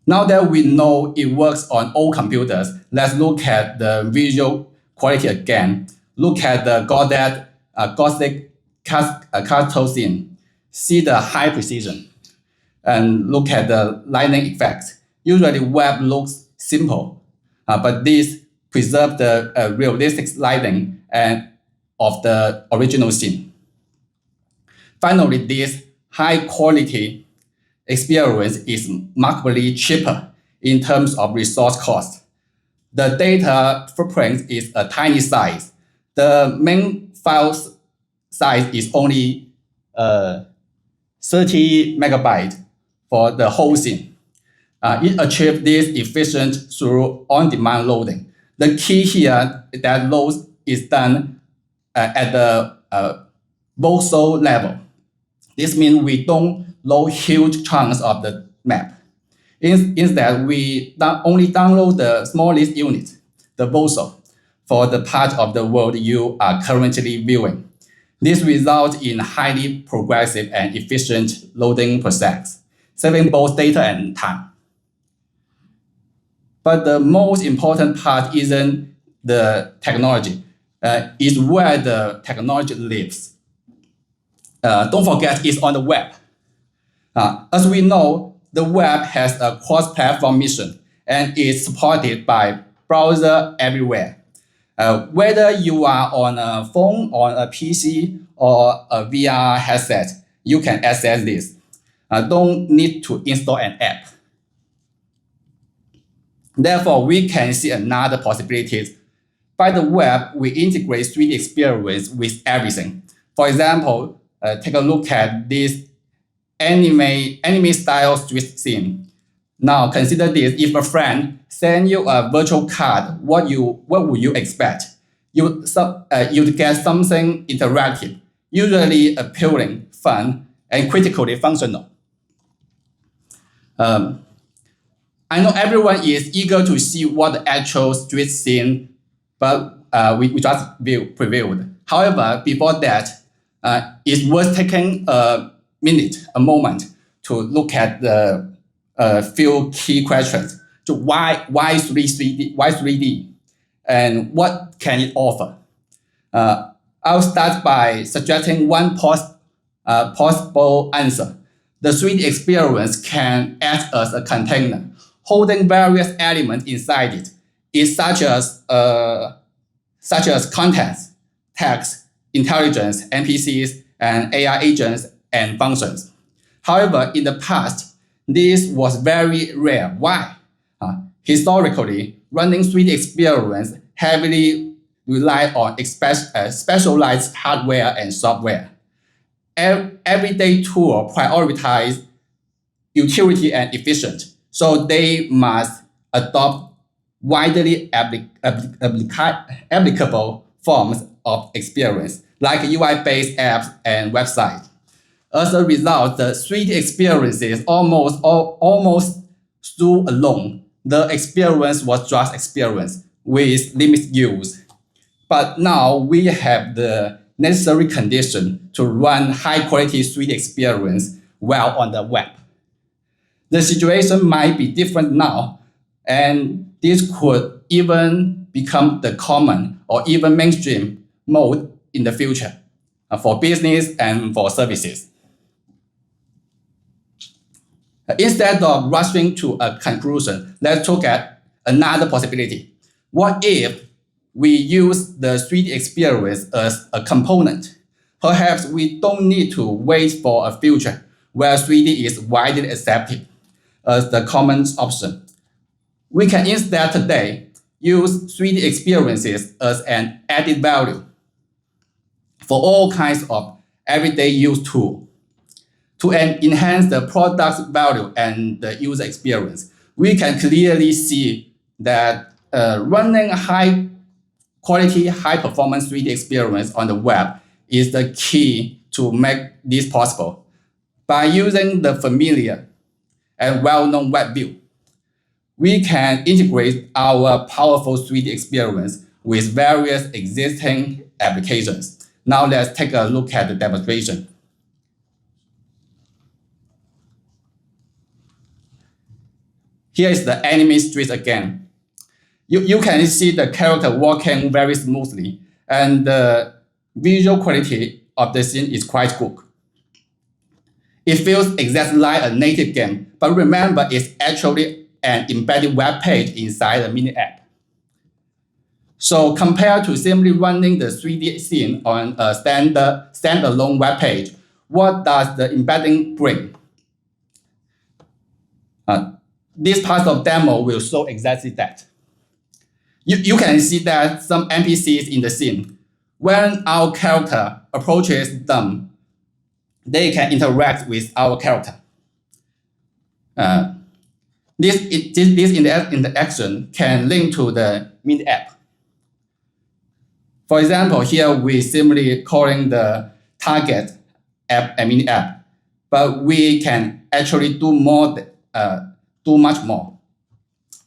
Speaker 5: Now that we know it works on old computers, let's look at the visual quality again. Look at the Gothic castle scene. See the high precision. And look at the lighting effects. Usually web looks simple, but this preserves the realistic lighting of the original scene. Finally, this high quality experience is markedly cheaper in terms of resource cost. The data footprint is a tiny size. The main file size is only 30 megabytes for the whole scene. It achieves this efficient through on-demand loading. The key here is that load is done at the voxel level. This means we don't load huge chunks of the map. Instead, we only download the smallest unit, the voxel, for the part of the world you are currently viewing. This results in highly progressive and efficient loading process, saving both data and time. But the most important part isn't the technology, it's where the technology lives. Don't forget, it's on the web. As we know, the web has a cross-platform mission, and is supported by browser everywhere. Whether you are on a phone, on a PC, or a VR headset, you can access this. Don't need to install an app. Therefore, we can see another possibilities. By the web, we integrate 3D experience with everything. For example, take a look at this anime style street scene. Now consider this: if a friend send you a virtual card, what would you expect? You'd get something interactive, usually appealing, fun, and critically functional. I know everyone is eager to see what the actual street scene, but we just previewed. However, before that, it's worth taking a moment to look at the few key questions. So why 3D? Why 3D? And what can it offer? I'll start by suggesting one possible answer. The 3D experience can act as a container, holding various elements inside it. It's such as contents, text, intelligence, NPCs, and AI agents and functions. However, in the past, this was very rare. Why? Historically, running 3D experience heavily relied on specialized hardware and software. Everyday tool prioritize utility and efficiency, so they must adopt widely applicable forms of experience, like UI-based apps and websites. As a result, the 3D experiences almost stood alone. The experience was just experience with limited use. But now we have the necessary condition to run high-quality 3D experience well on the web. The situation might be different now, and this could even become the common or even mainstream mode in the future for business and for services. Instead of rushing to a conclusion, let's look at another possibility. What if we use the 3D experience as a component? Perhaps we don't need to wait for a future where 3D is widely accepted as the common option. We can instead today use 3D experiences as an added value for all kinds of everyday use tools. To enhance the product's value and the user experience, we can clearly see that running high quality, high performance 3D experience on the web is the key to make this possible. By using the familiar and well-known web view, we can integrate our powerful 3D experience with various existing applications. Now let's take a look at the demonstration. Here is the anime street again. You can see the character walking very smoothly, and the visual quality of the scene is quite good. It feels exactly like a native game, but remember, it's actually an embedded web page inside a mini app. So compared to simply running the 3D scene on a standalone web page, what does the embedding bring? This part of demo will show exactly that. You can see that some NPCs in the scene, when our character approaches them, they can interact with our character. This interaction can link to the mini app. For example, here we simply calling the target app a mini app, but we can actually do much more.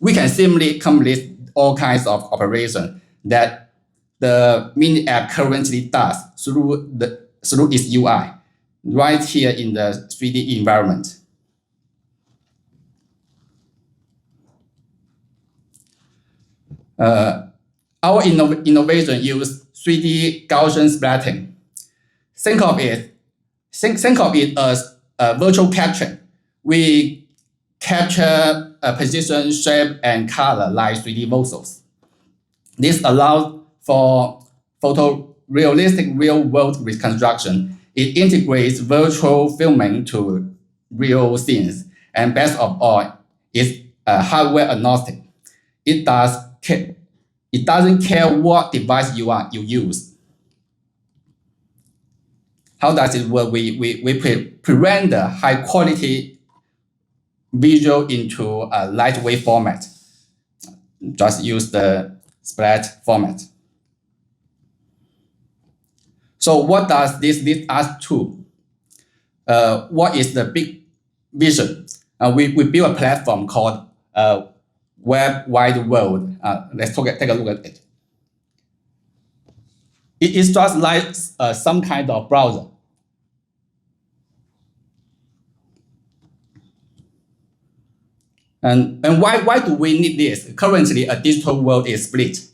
Speaker 5: We can simply complete all kinds of operations that the mini app currently does through its UI, right here in the 3D environment. Our innovation uses 3D Gaussian splatting. Think of it as virtual capture. We capture position, shape, and color like 3D voxels. This allows for photorealistic real-world reconstruction. It integrates virtual filming to real scenes, and best of all, it's hardware agnostic. It doesn't care what device you use. How does it work? We pre-render high quality visual into a lightweight format. Just use the splat format. So what does this lead us to? What is the big vision? We built a platform called Web Wide World. Let's take a look at it. It is just like some kind of browser. And why do we need this? Currently, a digital world is split.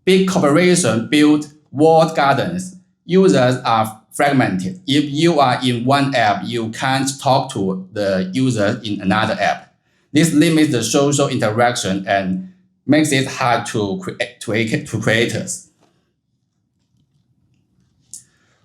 Speaker 5: Big corporations build walled gardens. Users are fragmented. If you are in one app, you can't talk to the user in another app. This limits the social interaction and makes it hard to creators.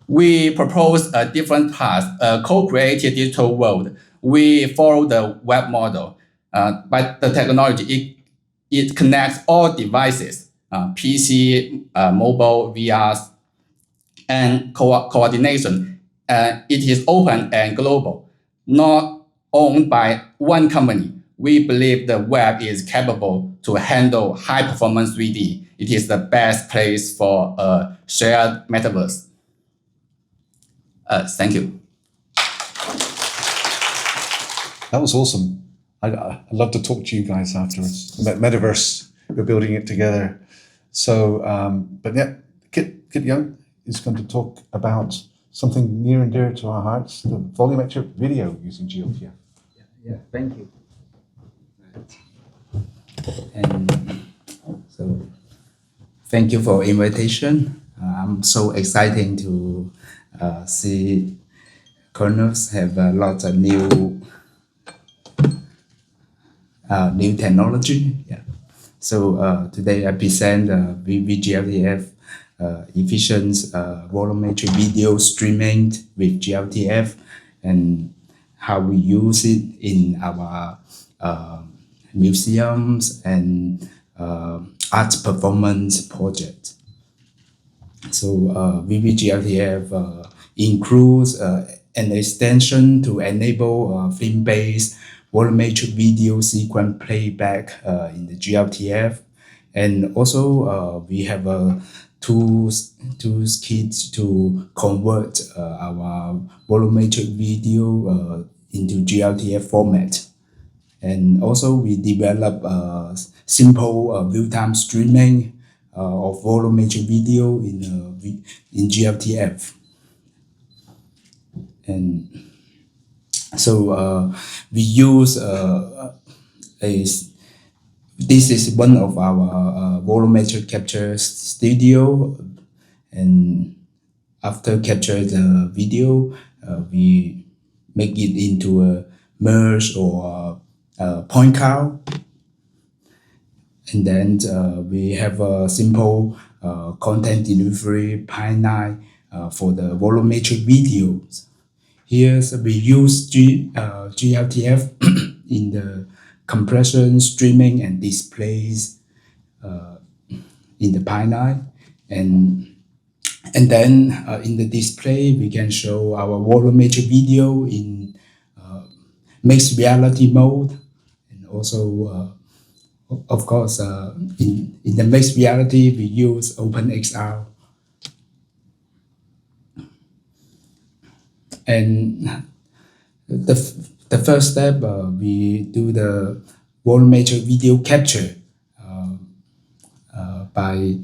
Speaker 5: We propose a different path, a co-created digital world. We follow the web model. But the technology, it connects all devices, PC, mobile, VRs, and coordination. It is open and global, not owned by one company. We believe the web is capable to handle high-performance 3D. It is the best place for a shared metaverse. Thank you.
Speaker 1: That was awesome. I'd love to talk to you guys afterwards. Metaverse, we're building it together. So, but yeah, Kit Young is going to talk about something near and dear to our hearts, the volumetric video using glTF.
Speaker 6: Yeah, thank you. And so, thank you for invitation. I'm so excited to see Kronos have a lot of new technology. Yeah. So today I present glTF efficient volumetric video streaming with glTF and how we use it in our museums and art performance project. So glTF includes an extension to enable film-based volumetric video sequence playback in the glTF, and also we have a tools kit to convert our volumetric video into glTF format. And also we develop simple real-time streaming of volumetric video in glTF. And so we use this is one of our volumetric capture studio, and after capture the video, we make it into a merge or a point cloud, and then we have a simple content delivery pipeline for the volumetric videos. Here we use glTF in the compression, streaming, and displays in the pipeline, and then in the display we can show our volumetric video in mixed reality mode, and also of course in the mixed reality we use OpenXR. And the first step, we do the volumetric video capture by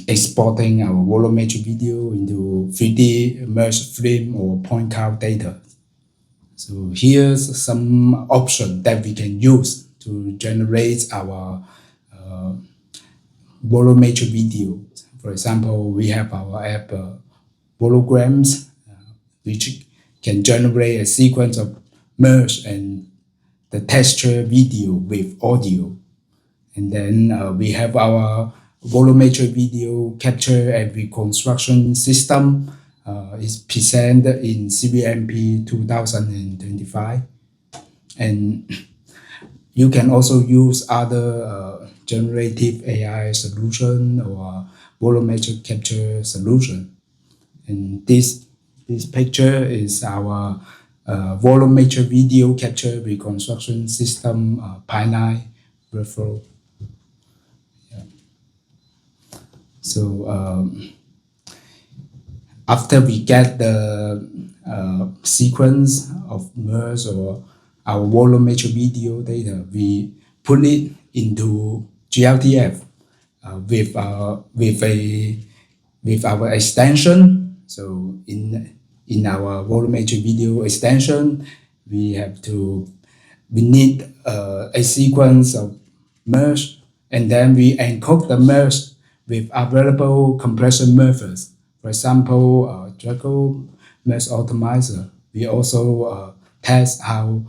Speaker 6: exporting our volumetric video into 3D merged frame or point cloud data. So here's some option that we can use to generate our volumetric video. For example, we have our app holograms, which can generate a sequence of merge and the texture video with audio. And then we have our volumetric video capture and reconstruction system. It's presented in CVMP 2025. And you can also use other generative AI solution or volumetric capture solution. And this picture is our volumetric video capture reconstruction system, Pi9 workflow. Yeah. So after we get the sequence of merge or our volumetric video data, we put it into glTF with our extension. So in our volumetric video extension, we need a sequence of merge, and then we encode the merge with available compression methods. For example, Draco Merge Optimizer. We also test how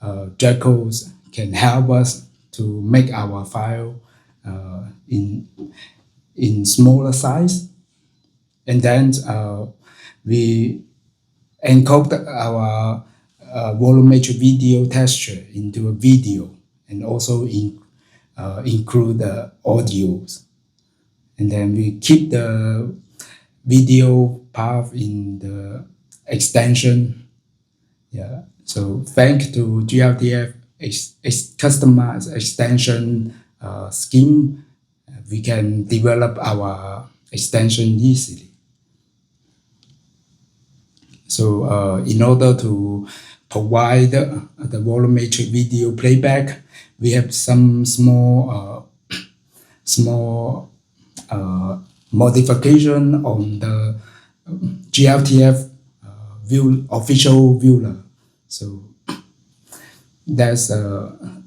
Speaker 6: Dracos can help us to make our file in smaller size. And then we encode our volumetric video texture into a video, and also include the audios. And then we keep the video path in the extension. Yeah. So thanks to glTF customized extension scheme, we can develop our extension easily. So in order to provide the volumetric video playback, we have some small modification on the glTF official viewer. So that's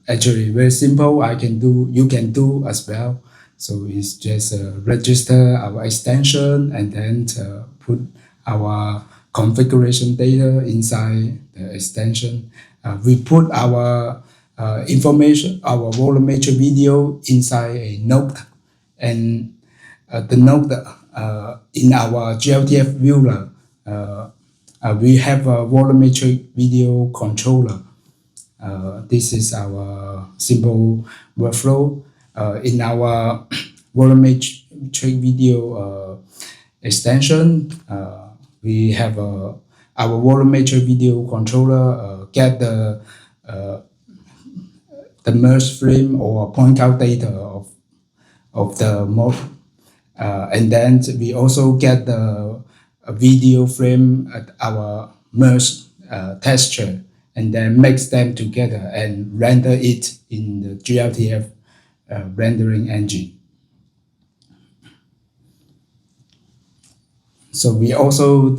Speaker 6: actually very simple. You can do as well. So it's just register our extension and then put our configuration data inside the extension. We put our information, our volumetric video inside a node, and the node in our glTF viewer, we have a volumetric video controller. This is our simple workflow. In our volumetric video extension, we have our volumetric video controller get the merge frame or point out data of the mode, and then we also get the video frame at our merge texture, and then mix them together and render it in the glTF rendering engine. So we also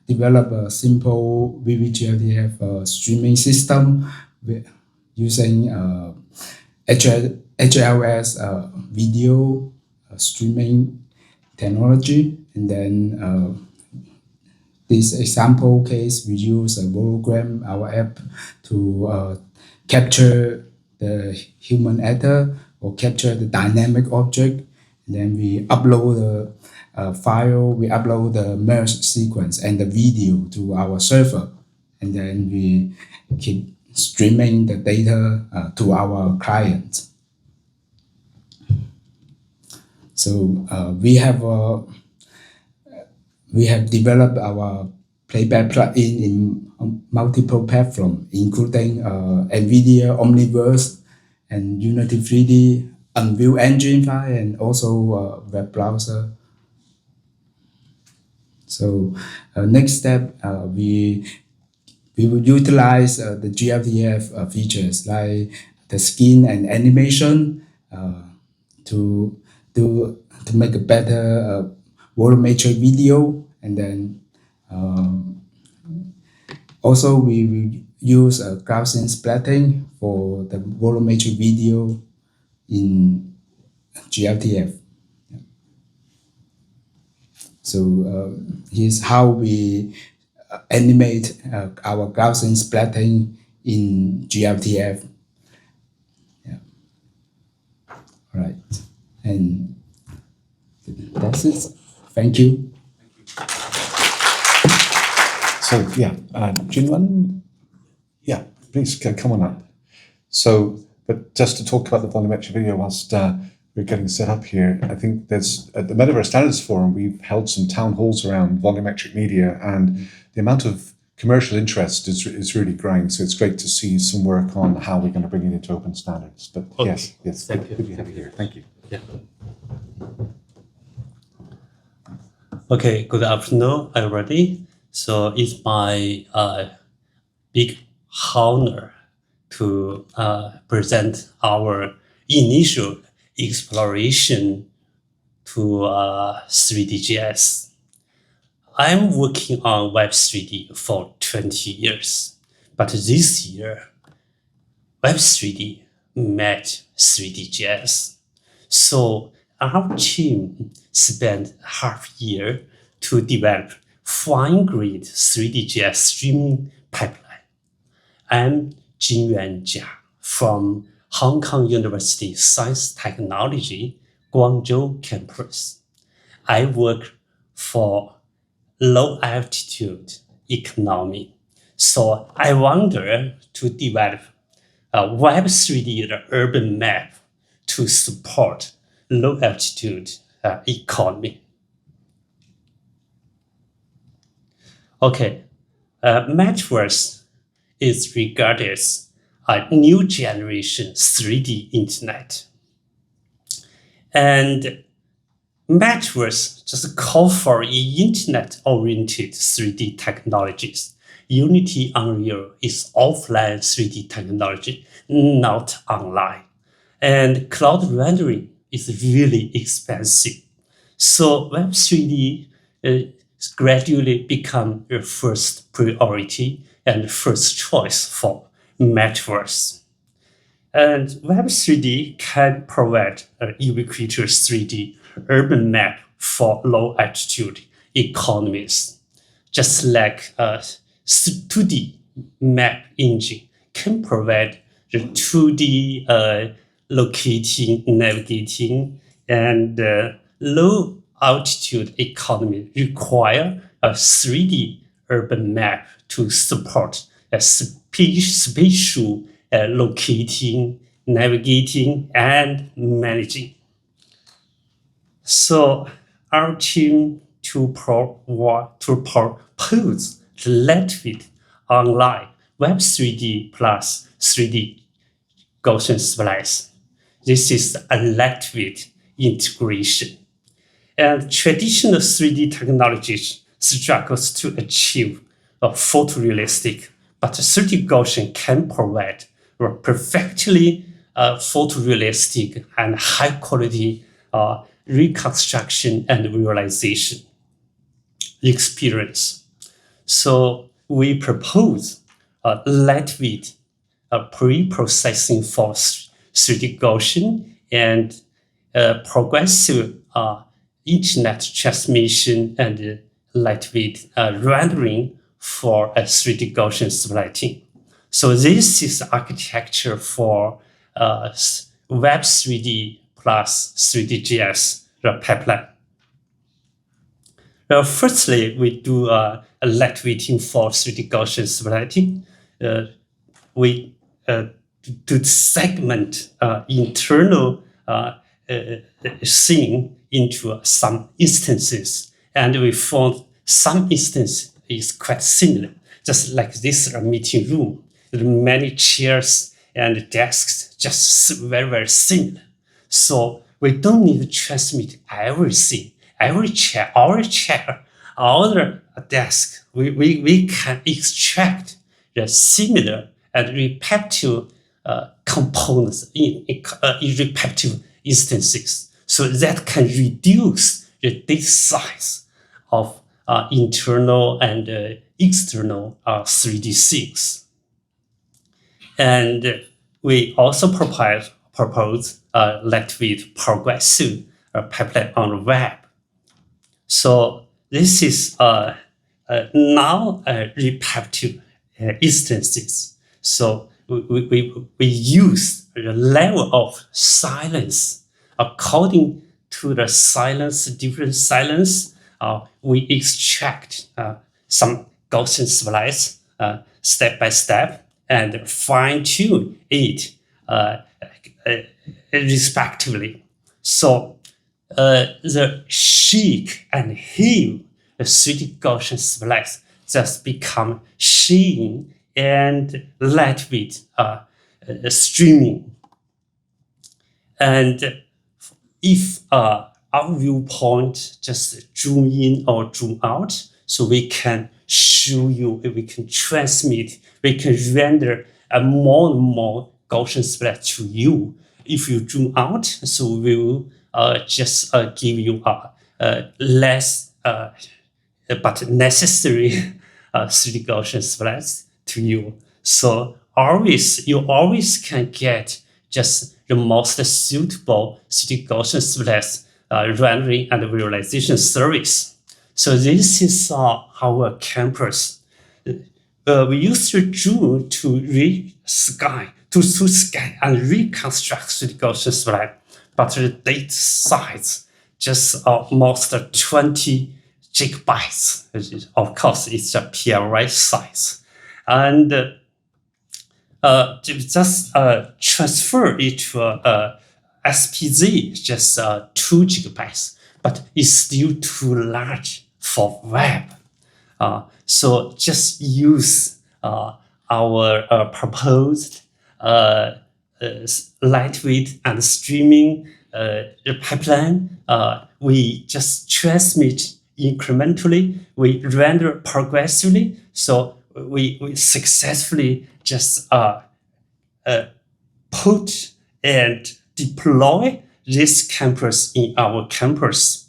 Speaker 6: develop a simple VVGLTF streaming system using HLS video streaming technology. And then this example case, we use a hologram, our app, to capture the human actor or capture the dynamic object. And then we upload the file, we upload the merge sequence and the video to our server. And then we keep streaming the data to our client. So we have developed our playback plugin in multiple platforms, including NVIDIA Omniverse and Unity 3D, Unreal Engine 5, and also web browser. So next step, we will utilize the glTF features like the skin and animation to make a better volumetric video, and then also we will use Gaussian splatting for the volumetric video in glTF. So here's how we animate our Gaussian splatting in glTF. Yeah. All right. And that's it. Thank you.
Speaker 1: So yeah, Jinyuan, yeah, please come on up. So, but just to talk about the volumetric video whilst we're getting set up here, I think there's at the Metaverse Standards Forum, we've held some town halls around volumetric media, and the amount of commercial interest is really growing. So it's great to see some work on how we're going to bring it into open standards. But
Speaker 7: Okay.
Speaker 1: yes,
Speaker 7: Thank you.
Speaker 1: good to have you here. Thank you.
Speaker 7: Yeah. Okay, good afternoon, everybody. So it's my big honor to present our initial exploration to 3D-GS. I'm working on Web 3D for 20 years, but this year, Web 3D met 3D-GS. So our team spent half year to develop fine-grained 3D-GS streaming pipeline. I'm Jinyuan from Hong Kong University Science Technology, Guangzhou campus. I work for low altitude economy. So I wanted to develop a Web 3D urban map to support low altitude economy. Okay, Metaverse is regarded as a new generation 3D internet. And Metaverse just call for internet-oriented 3D technologies. Unity Unreal is offline 3D technology, not online. And cloud rendering is really expensive. So Web 3D gradually become your first priority and first choice for Metaverse. And Web 3D can provide an ubiquitous 3D urban map for low altitude economies, just like a 2D map engine can provide the 2D locating, navigating, and low altitude economy require a 3D urban map to support a spatial locating, navigating, and managing. So our team to propose the lightweight online Web 3D plus 3D Gaussian Splats. This is a lightweight integration. And traditional 3D technologies struggles to achieve a photorealistic, but 3D Gaussian can provide a perfectly photorealistic and high quality reconstruction and realization experience. So we propose a lightweight pre-processing for 3D Gaussian and progressive internet transmission and lightweight rendering for a 3D Gaussian splatting. So this is architecture for Web 3D plus 3D-GS pipeline. Firstly, we do a lightweighting for 3D Gaussian splatting. We do segment internal scene into some instances, and we found some instance is quite similar, just like this meeting room. There are many chairs and desks, just very, very similar. So we don't need to transmit everything, every chair, our desk. We can extract the similar and repetitive components in repetitive instances. So that can reduce the data size of internal and external 3D scenes. And we also propose a lightweight progressive pipeline on the web. So this is now repetitive instances. So we use the level of silence according to the silence, different silence. We extract some Gaussian splats step by step and fine tune it respectively. So the shake and heave, the 3D Gaussian splats just become sheen and lightweight streaming. And if our viewpoint just zoom in or zoom out, so we can show you, we can transmit, we can render more and more Gaussian splat to you. If you zoom out, so we will just give you less but necessary 3D Gaussian splats to you. So you always can get just the most suitable 3D Gaussian splats rendering and visualization service. So this is our campus. We use Zhuo to scan and reconstruct 3D Gaussian splat, but the data size just almost 20 gigabytes. Of course, it's a PLY size. And just transfer it to SPZ, just 2 gigabytes, but it's still too large for web. So just use our proposed lightweight and streaming pipeline. We just transmit incrementally, we render progressively. So we successfully just put and deploy this campus in our campus,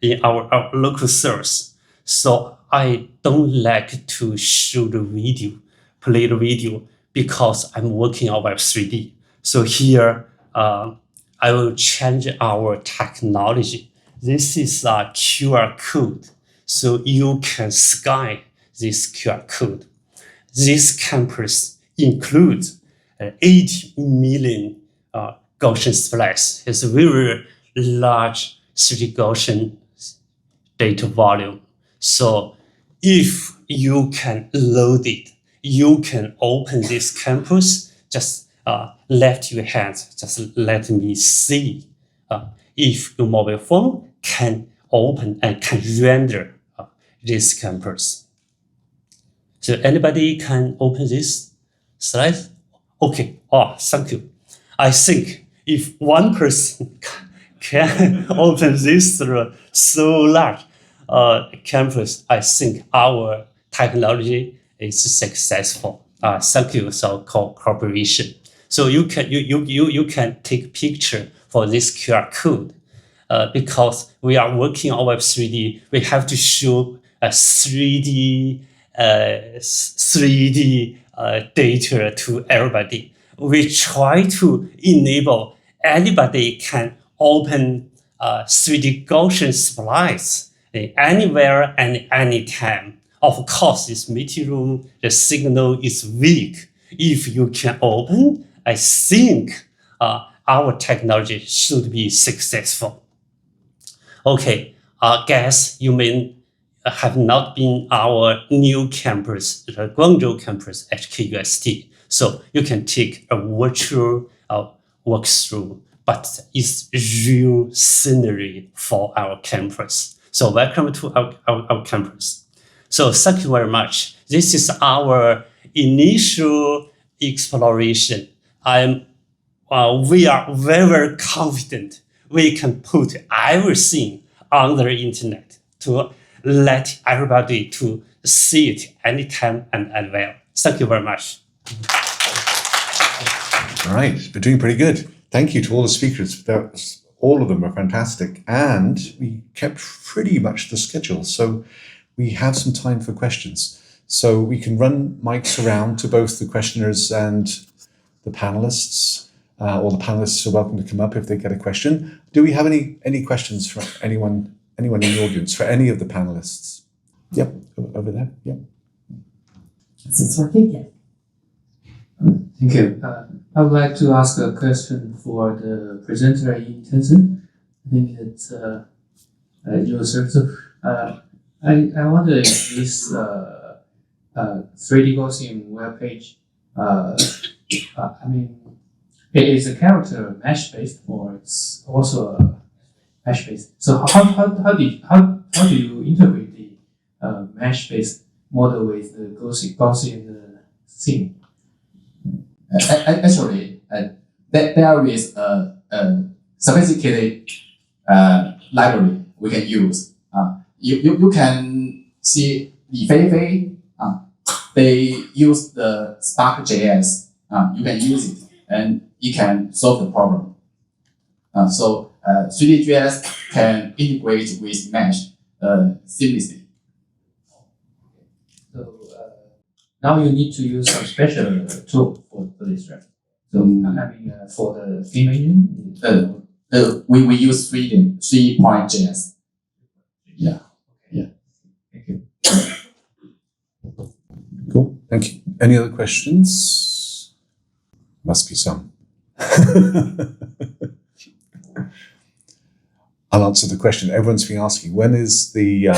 Speaker 7: in our local servers. So I don't like to show the video, play the video, because I'm working on Web 3D. So here, I will change our technology. This is a QR code. So you can scan this QR code. This campus includes 80 million Gaussian splats. It's a very large 3D Gaussian data volume. So if you can load it, you can open this campus, just lift your hands, just let me see if your mobile phone can open and can render this campus. So anybody can open this slide? Okay, thank you. I think if one person can open this so large campus, I think our technology is successful. Thank you, so cooperation. So you can take picture for this QR code because we are working on Web 3D. We have to show a 3D data to everybody. We try to enable anybody can open 3D Gaussian splats anywhere and anytime. Of course, this meeting room, the signal is weak. If you can open, I think our technology should be successful. Okay, guess you may have not been our new campus, the Guangzhou campus, HKUST. So you can take a virtual walkthrough, but it's real scenery for our campus. So welcome to our campus. So thank you very much. This is our initial exploration. We are very confident we can put everything on the internet to let everybody to see it anytime and anywhere. Thank you very much.
Speaker 1: All right, we're doing pretty good. Thank you to all the speakers. All of them were fantastic, and we kept pretty much the schedule. So we have some time for questions. So we can run mics around to both the questioners and the panelists, or the panelists are welcome to come up if they get a question. Do we have any questions from anyone in the audience for any of the panelists? Yep, over there. Yep.
Speaker 8: Is this working? Yeah. Thank you. I would like to ask a question for the presenter in Tencent. I think it's user. So I wonder if this 3D Gaussian web page, I mean, it is a character mesh based or it's also a mesh based. So how do you integrate the mesh based model with the Gaussian theme?
Speaker 5: Actually, there is a sophisticated library we can use. You can see Yipeng, they use the Spark.js. You can use it and it can solve the problem. So 3D.js can integrate with mesh seamlessly.
Speaker 8: So now you need to use some special tool for this, right? So I mean, for the theme engine,
Speaker 5: we use 3.js. Yeah.
Speaker 8: thank you.
Speaker 1: Cool. Thank you. Any other questions? Must be some. I'll answer the question everyone's been asking. When is the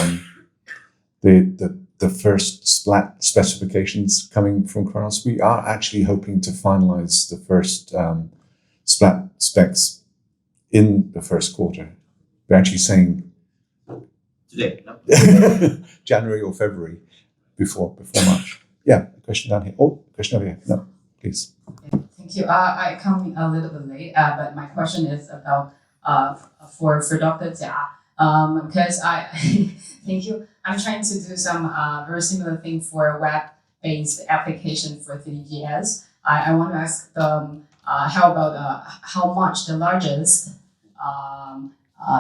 Speaker 1: first Splat specifications coming from Kronos? We are actually hoping to finalize the first Splat specs in the first quarter. We're actually saying
Speaker 2: Today, no?
Speaker 1: January or February before March. Yeah, question down here. Oh, question over here. No, please.
Speaker 9: Thank you. I come a little bit late, but my question is about for Dr. Jia. Because thank you. I'm trying to do some very similar thing for web-based application for 3GS. I want to ask them how about how much the largest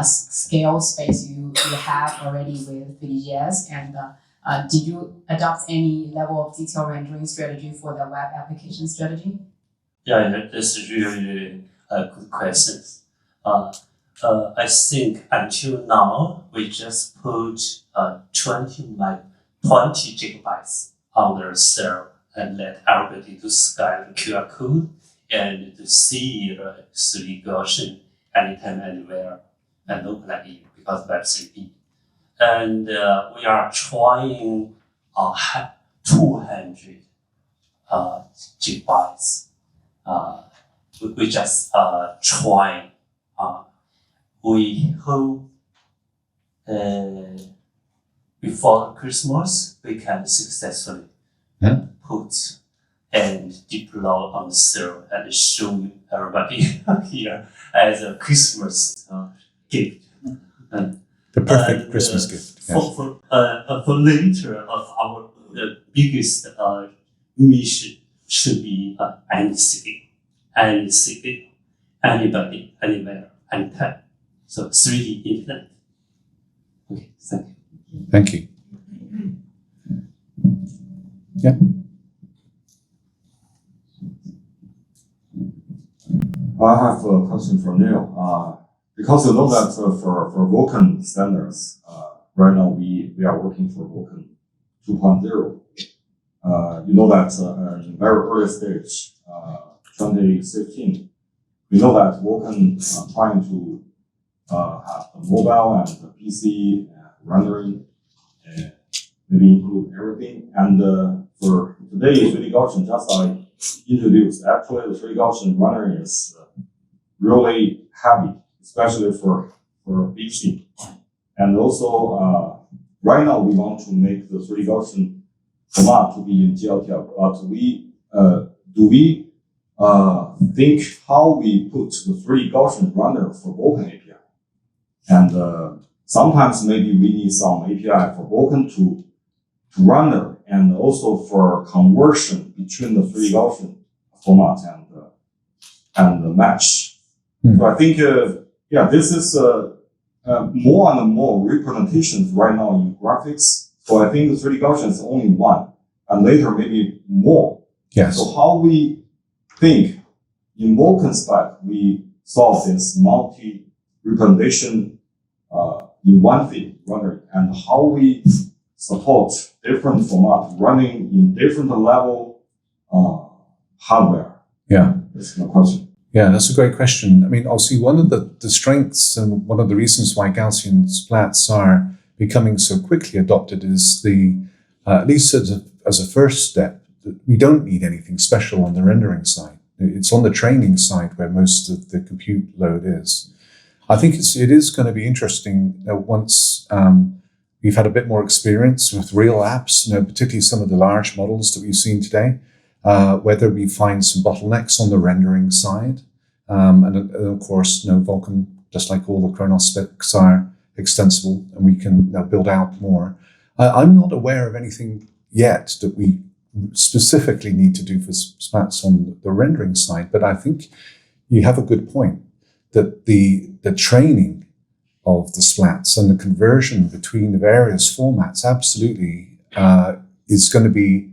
Speaker 9: scale space you have already with 3GS, and did you adopt any level of detail rendering strategy for the web application strategy?
Speaker 7: Yeah, this is really good questions. I think until now we just put 20 gigabytes on the server and let everybody to scan the QR code and to see the 3D Gaussian anytime, anywhere, and look like it because Web3. And we are trying 200 gigabytes. We just try. We hope before Christmas we can successfully put and deploy on the server and show everybody here as a Christmas gift.
Speaker 1: The perfect Christmas gift. Yes.
Speaker 7: For later of our biggest mission should be anything, anybody, anywhere, anytime. So 3D internet. Okay, thank you.
Speaker 1: Thank you. Yeah.
Speaker 3: I have a question for Neil. Because you know that for Vulkan standards, right now we are working for Vulkan 2.0. You know that in very early stage, 2016, we know that Vulkan trying to have a mobile and a PC rendering, maybe include everything. And for today, 3D Gaussian, just I introduced, actually the 3D Gaussian rendering is really heavy, especially for big scene. And also, right now we want to make the 3D Gaussian format to be in glTF, but do we think how we put the 3D Gaussian render for Vulkan API? And sometimes maybe we need some API for Vulkan to render, and also for conversion between the 3D Gaussian format and the mesh. So I think, this is more and more representations right now in graphics. So I think the 3D Gaussian is only one, and later maybe more.
Speaker 1: Yes.
Speaker 3: So how we think in Vulkan spec, we solve this multi-representation in one thing rendering, and how we support different formats running in different level hardware.
Speaker 1: Yeah.
Speaker 10: That's my question.
Speaker 1: Yeah, that's a great question. I mean, obviously, one of the strengths and one of the reasons why Gaussian splats are becoming so quickly adopted is at least as a first step, that we don't need anything special on the rendering side. It's on the training side where most of the compute load is. I think it is going to be interesting once we've had a bit more experience with real apps, particularly some of the large models that we've seen today, whether we find some bottlenecks on the rendering side. And of course, Vulkan, just like all the Chronos specs, are extensible and we can build out more. I'm not aware of anything yet that we specifically need to do for splats on the rendering side, but I think you have a good point that the training of the splats and the conversion between the various formats absolutely is going to be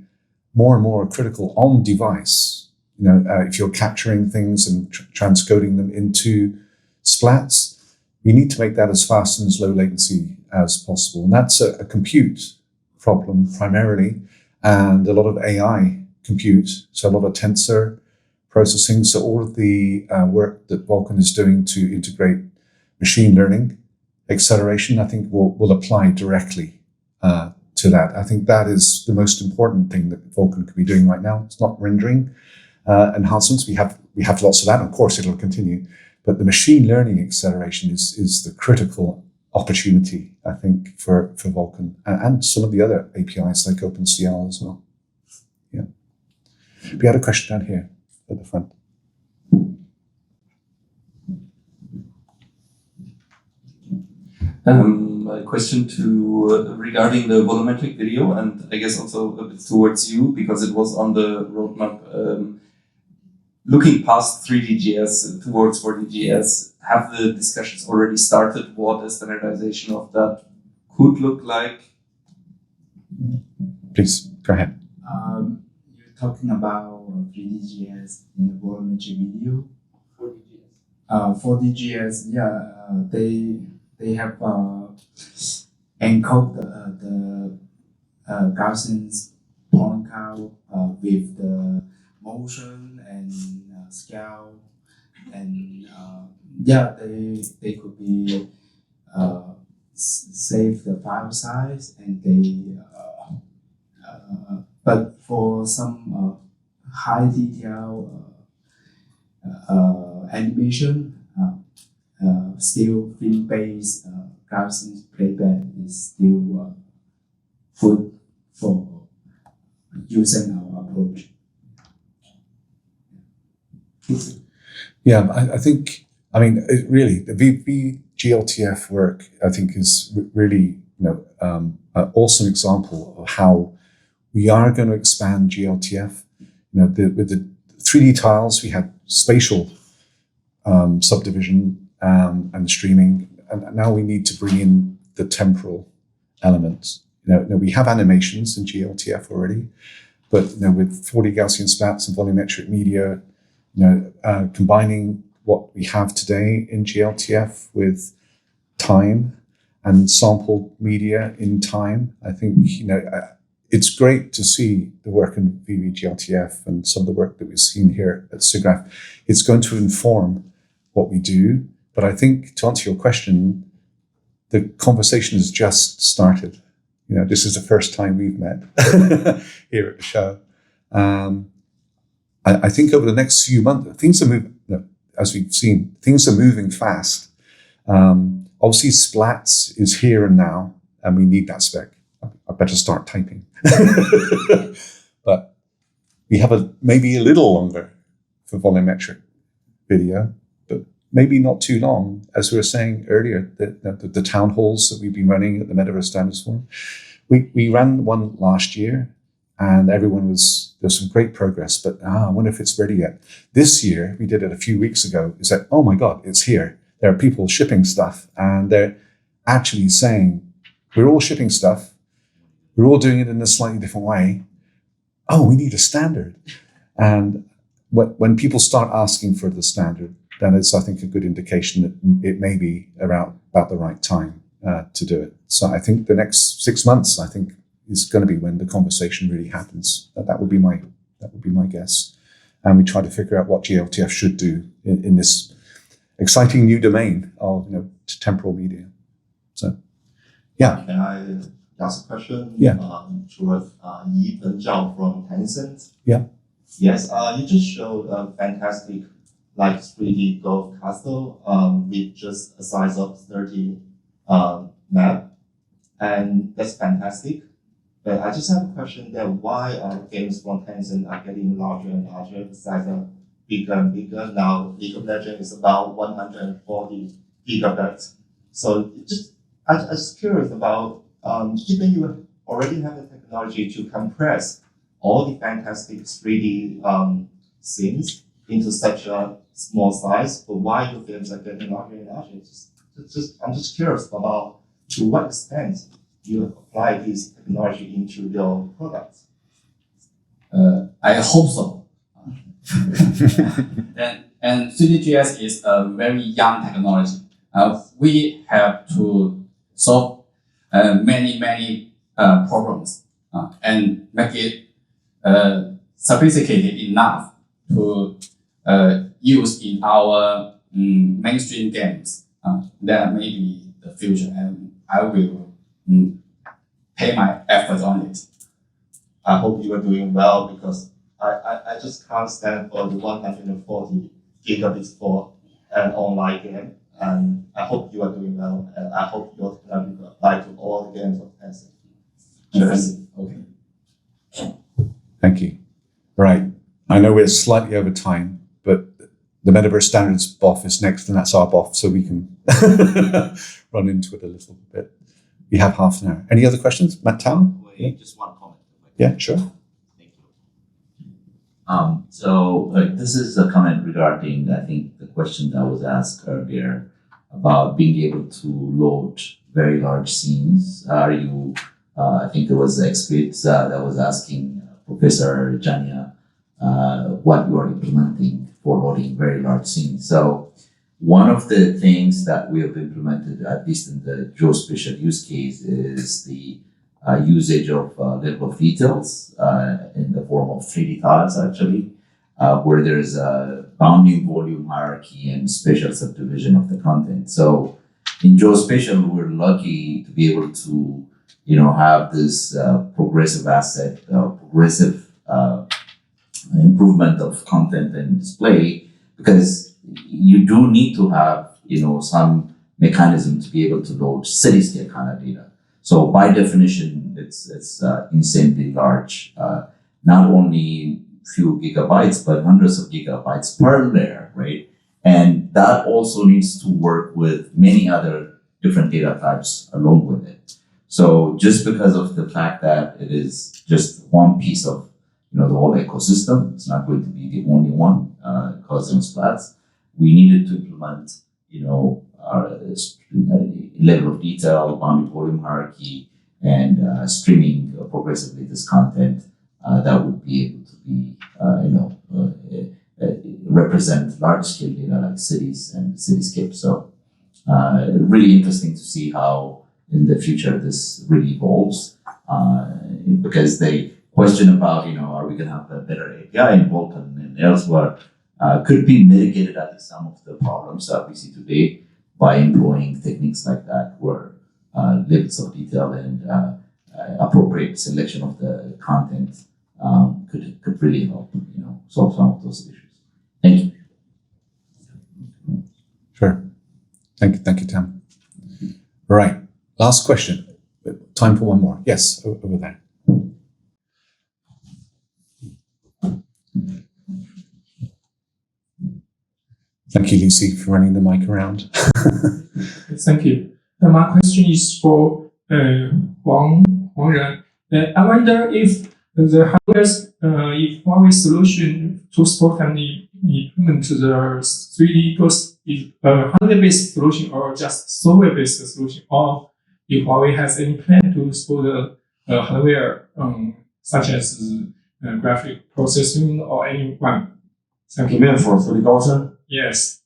Speaker 1: more and more critical on device. If you're capturing things and transcoding them into splats, we need to make that as fast and as low latency as possible. And that's a compute problem primarily, and a lot of AI compute, so a lot of tensor processing. So all of the work that Vulkan is doing to integrate machine learning acceleration, I think will apply directly to that. I think that is the most important thing that Vulkan could be doing right now. It's not rendering enhancements. We have lots of that. Of course, it'll continue. But the machine learning acceleration is the critical opportunity, I think, for Vulkan and some of the other APIs like OpenCL as well. Yeah. We had a question down here at the front.
Speaker 10: A question regarding the volumetric video, and I guess also a bit towards you, because it was on the roadmap. Looking past 3D.js towards 4D.js, have the discussions already started what a standardization of that could look like?
Speaker 1: Please, go ahead.
Speaker 6: You're talking about 3D.js in the volumetric video. 4D.js, yeah, they have encoded the Gaussian point count with the motion and scale, and they could be save the file size, and they but for some high detail animation, still film-based Gaussian playback is still good for using our approach.
Speaker 1: Yeah, I think, really, the glTF work, I think, is really, an awesome example of how we are going to expand glTF. With the 3D tiles, we had spatial subdivision and streaming, and now we need to bring in the temporal elements. We have animations in glTF already, but with 4D Gaussian splats and volumetric media, combining what we have today in glTF with time and sampled media in time, I think it's great to see the work in VBGLTF and some of the work that we've seen here at SIGGRAPH. It's going to inform what we do, but I think, to answer your question, the conversation has just started. This is the first time we've met here at the show. I think over the next few months, things are moving, as we've seen, things are moving fast. Obviously, Splats is here and now, and we need that spec. I better start typing. But we have maybe a little longer for volumetric video, but maybe not too long. As we were saying earlier, the town halls that we've been running at the Metaverse Standards Forum, we ran one last year, and there's some great progress, but I wonder if it's ready yet. This year, we did it a few weeks ago, is that, oh my God, it's here. There are people shipping stuff, and they're actually saying, we're all shipping stuff. We're all doing it in a slightly different way. Oh, we need a standard. And when people start asking for the standard, then it's, I think, a good indication that it may be about the right time to do it. So I think the next 6 months, I think, is going to be when the conversation really happens. That would be my guess. and we try to figure out what glTF should do in this exciting new domain of temporal media. So, yeah.
Speaker 11: Can I ask a question?
Speaker 1: Yeah.
Speaker 11: Towards Yipeng Zhao from Tencent.
Speaker 1: Yeah.
Speaker 11: Yes. You just showed a fantastic 3D golf castle with just a size of 30 map, and that's fantastic. But I just have a question that why games from Tencent are getting larger and larger, the size are bigger and bigger. Now League of Legends is about 140 gigabytes. So I'm just curious about, given you already have the technology to compress all the fantastic 3D scenes into such a small size, but why your games are getting larger and larger? I'm just curious about to what extent you apply this technology into your products.
Speaker 5: I hope so. and 3DGS is a very young technology. We have to solve many problems and make it sophisticated enough to use in our mainstream games. That may be the future, and I will pay my efforts on it.
Speaker 11: I hope you are doing well, because I just can't stand for the 140 gigabits for an online game. And I hope you are doing well, and I hope your technology will apply to all the games of Tencent.
Speaker 5: Cheers. Okay.
Speaker 1: Thank you. Right. I know we're slightly over time, but the Metaverse Standards BOF is next, and that's our BOF, so we can run into it a little bit. We have half an hour. Any other questions? Matt Tao?
Speaker 2: Yeah. Just one comment.
Speaker 1: Yeah, sure.
Speaker 2: Thank you. So this is a comment regarding, I think, the question that was asked earlier about being able to load very large scenes. Are you, I think there was an expert that was asking Professor Jinyuan what you are implementing for loading very large scenes. So one of the things that we have implemented, at least in the geospatial use case, is the usage of level of details in the form of 3D tiles, actually, where there's a bounding volume hierarchy and spatial subdivision of the content. So in geospatial, we're lucky to be able to, have this progressive asset, progressive improvement of content and display, because you do need to have, some mechanism to be able to load city-scale kind of data. So by definition, it's insanely large, not only few gigabytes, but hundreds of gigabytes per layer, right? And that also needs to work with many other different data types along with it. So just because of the fact that it is just one piece of, the whole ecosystem, it's not going to be the only one, Gaussian Splats. We needed to implement, our level of detail, bounding volume hierarchy, and streaming progressively this content that would be able to be, represent large-scale data like cities and cityscapes. So really interesting to see how in the future this really evolves, because they question about, are we going to have a better API in Vulkan and elsewhere, could be mitigated at least some of the problems that we see today by employing techniques like that, where levels of detail and appropriate selection of the content could really help, solve some of those issues. Thank you.
Speaker 1: Sure. Thank you, Tam. All right. Last question. Time for one more. Yes, over there. Thank you, Lucy, for running the mic around.
Speaker 8: Thank you. My question is for Wang. I wonder if the if Huawei solution to support and implement the 3D Ghost is a hardware-based solution or just software-based solution, or if Huawei has any plan to support the hardware such as graphic processing or any one. Thank you.
Speaker 3: You mean for 3D Gaussian?
Speaker 8: Yes.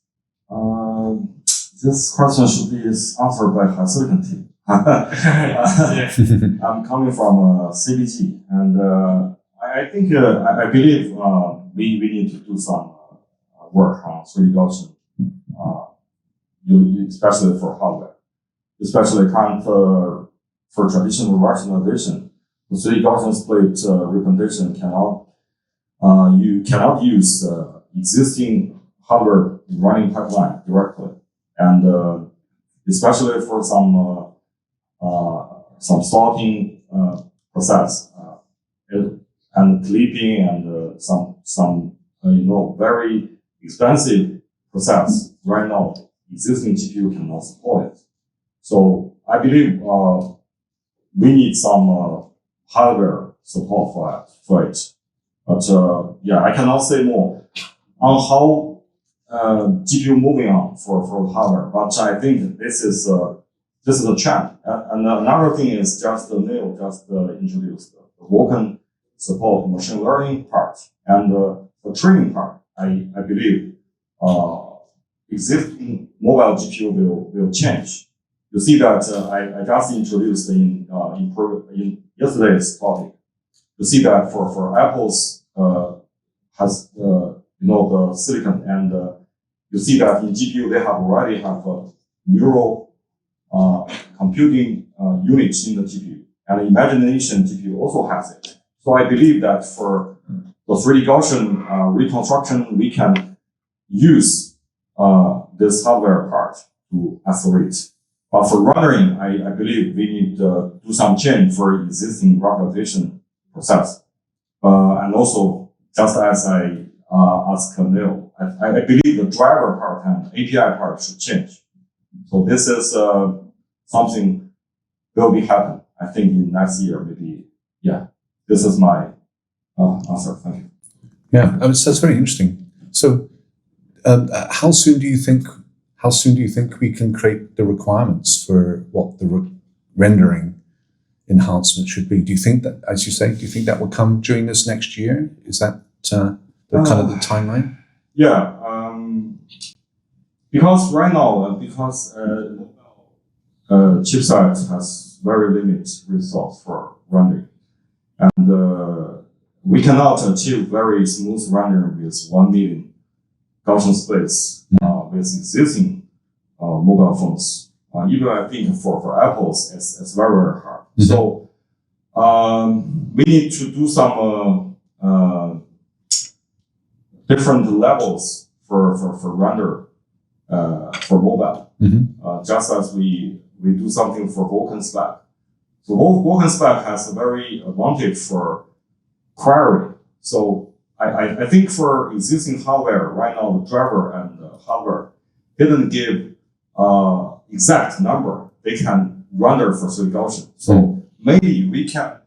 Speaker 3: This question should be answered by HiSilicon team. I'm coming from CBG, and I think I believe we need to do some work on 3D Gaussian, especially for hardware, especially for traditional rationalization. The 3D Gaussian split representation you cannot use existing hardware running pipeline directly, and especially for some sorting process and clipping and some very expensive process right now existing GPU cannot support it. So I believe we need some hardware support for it. But yeah, I cannot say more on how GPU moving on for hardware. But I think this is a trend. And another thing is just Neil just introduced the Vulkan support machine learning part and the training part. I believe existing mobile GPU will change. You see that I just introduced in yesterday's topic. You see that for Apple's has the silicon, and you see that in GPU they already have a neural computing unit in the GPU, and imagination GPU also has it. So I believe that for the 3D Gaussian reconstruction, we can use this hardware part to accelerate. But for rendering, I believe we need to do some change for existing representation process. And also, just as I asked Neil, I believe the driver part and API part should change. So this is something will be happen, I think, in next year, maybe. Yeah, this is my answer. Thank you.
Speaker 1: Yeah, that's very interesting. So how soon do you think we can create the requirements for what the rendering enhancement should be? Do you think that, as you say, do you think that will come during this next year? Is that the kind of the timeline?
Speaker 3: Yeah, because right now, chipset has very limited resource for rendering, and we cannot achieve very smooth rendering with 1 million Gaussian splits with existing mobile phones. Even I think for Apple's, it's very, very hard. Mm-hmm. So we need to do some different levels for render for mobile. Mm-hmm. Just as we do something for Vulkan spec. So Vulkan spec has a very advantage for query. So I think for existing hardware right now, the driver and the hardware didn't give exact number they can render for 3D Gaussian. So maybe we can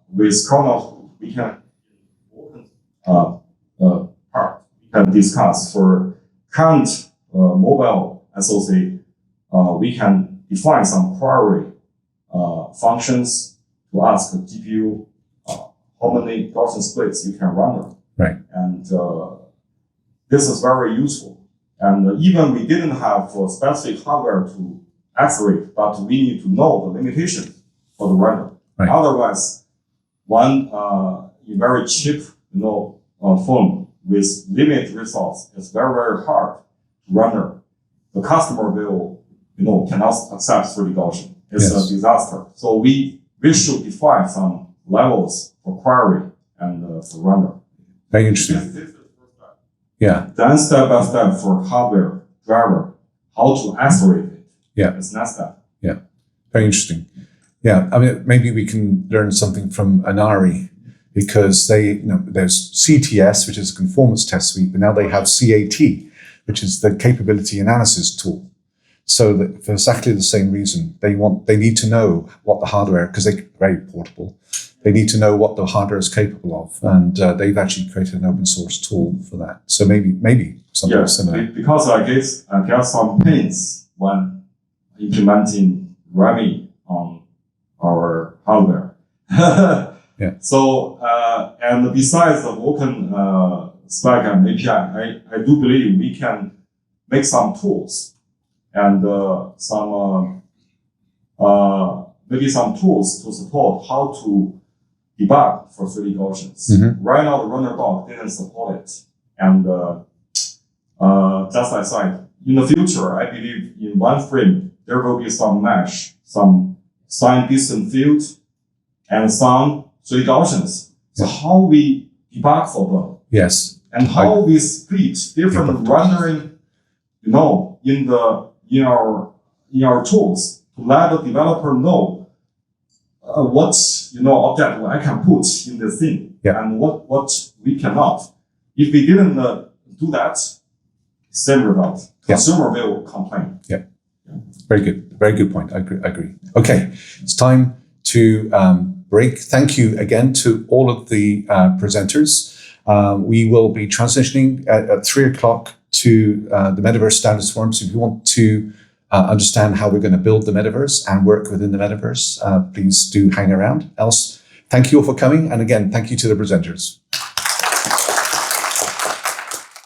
Speaker 3: with Chronos we can part we can discuss for current mobile SoC. We can define some query functions to ask the GPU how many Gaussian splits you can render.
Speaker 1: Right.
Speaker 3: And this is very useful. And even we didn't have specific hardware to accelerate, but we need to know the limitation for the render. Right. Otherwise, one very cheap phone with limited resource is very, very hard to render. The customer will cannot accept 3D Gaussian. It's a disaster. So we should define some levels for query and for render.
Speaker 1: Very interesting. Yeah.
Speaker 3: Then step by step for hardware driver, how to accelerate it.
Speaker 1: Yeah.
Speaker 3: It's next step.
Speaker 1: Yeah. Very interesting. Yeah. I mean, maybe we can learn something from Inari because there's CTS, which is conformance test suite, but now they have CAT, which is the capability analysis tool. So that for exactly the same reason, they need to know what the hardware, because they're very portable, they need to know what the hardware is capable of, and they've actually created an open source tool for that. So maybe something similar.
Speaker 3: Because I get some pains when implementing Remy on our hardware.
Speaker 1: Yeah. So
Speaker 3: and besides the Vulkan spec and API, I do believe we can make some tools. And maybe some tools to support how to debug for 3D Gaussians. Right now, the runner doc didn't support it. And just as I said, in the future, I believe in one frame, there will be some mesh, some sign distance field, and some 3D Gaussians. So how we debug for them?
Speaker 1: Yes.
Speaker 3: And how we split different rendering, in our tools to let the developer know what object I can put in the thing and what we cannot. If we didn't do that, same result. Consumer will complain.
Speaker 1: Yeah. Very good. Very good point. I agree. Okay, it's time to break. Thank you again to all of the presenters. We will be transitioning at 3 o'clock to the Metaverse Standards Forum. So if you want to understand how we're going to build the Metaverse and work within the Metaverse, please do hang around. Else, thank you all for coming. And again, thank you to the presenters.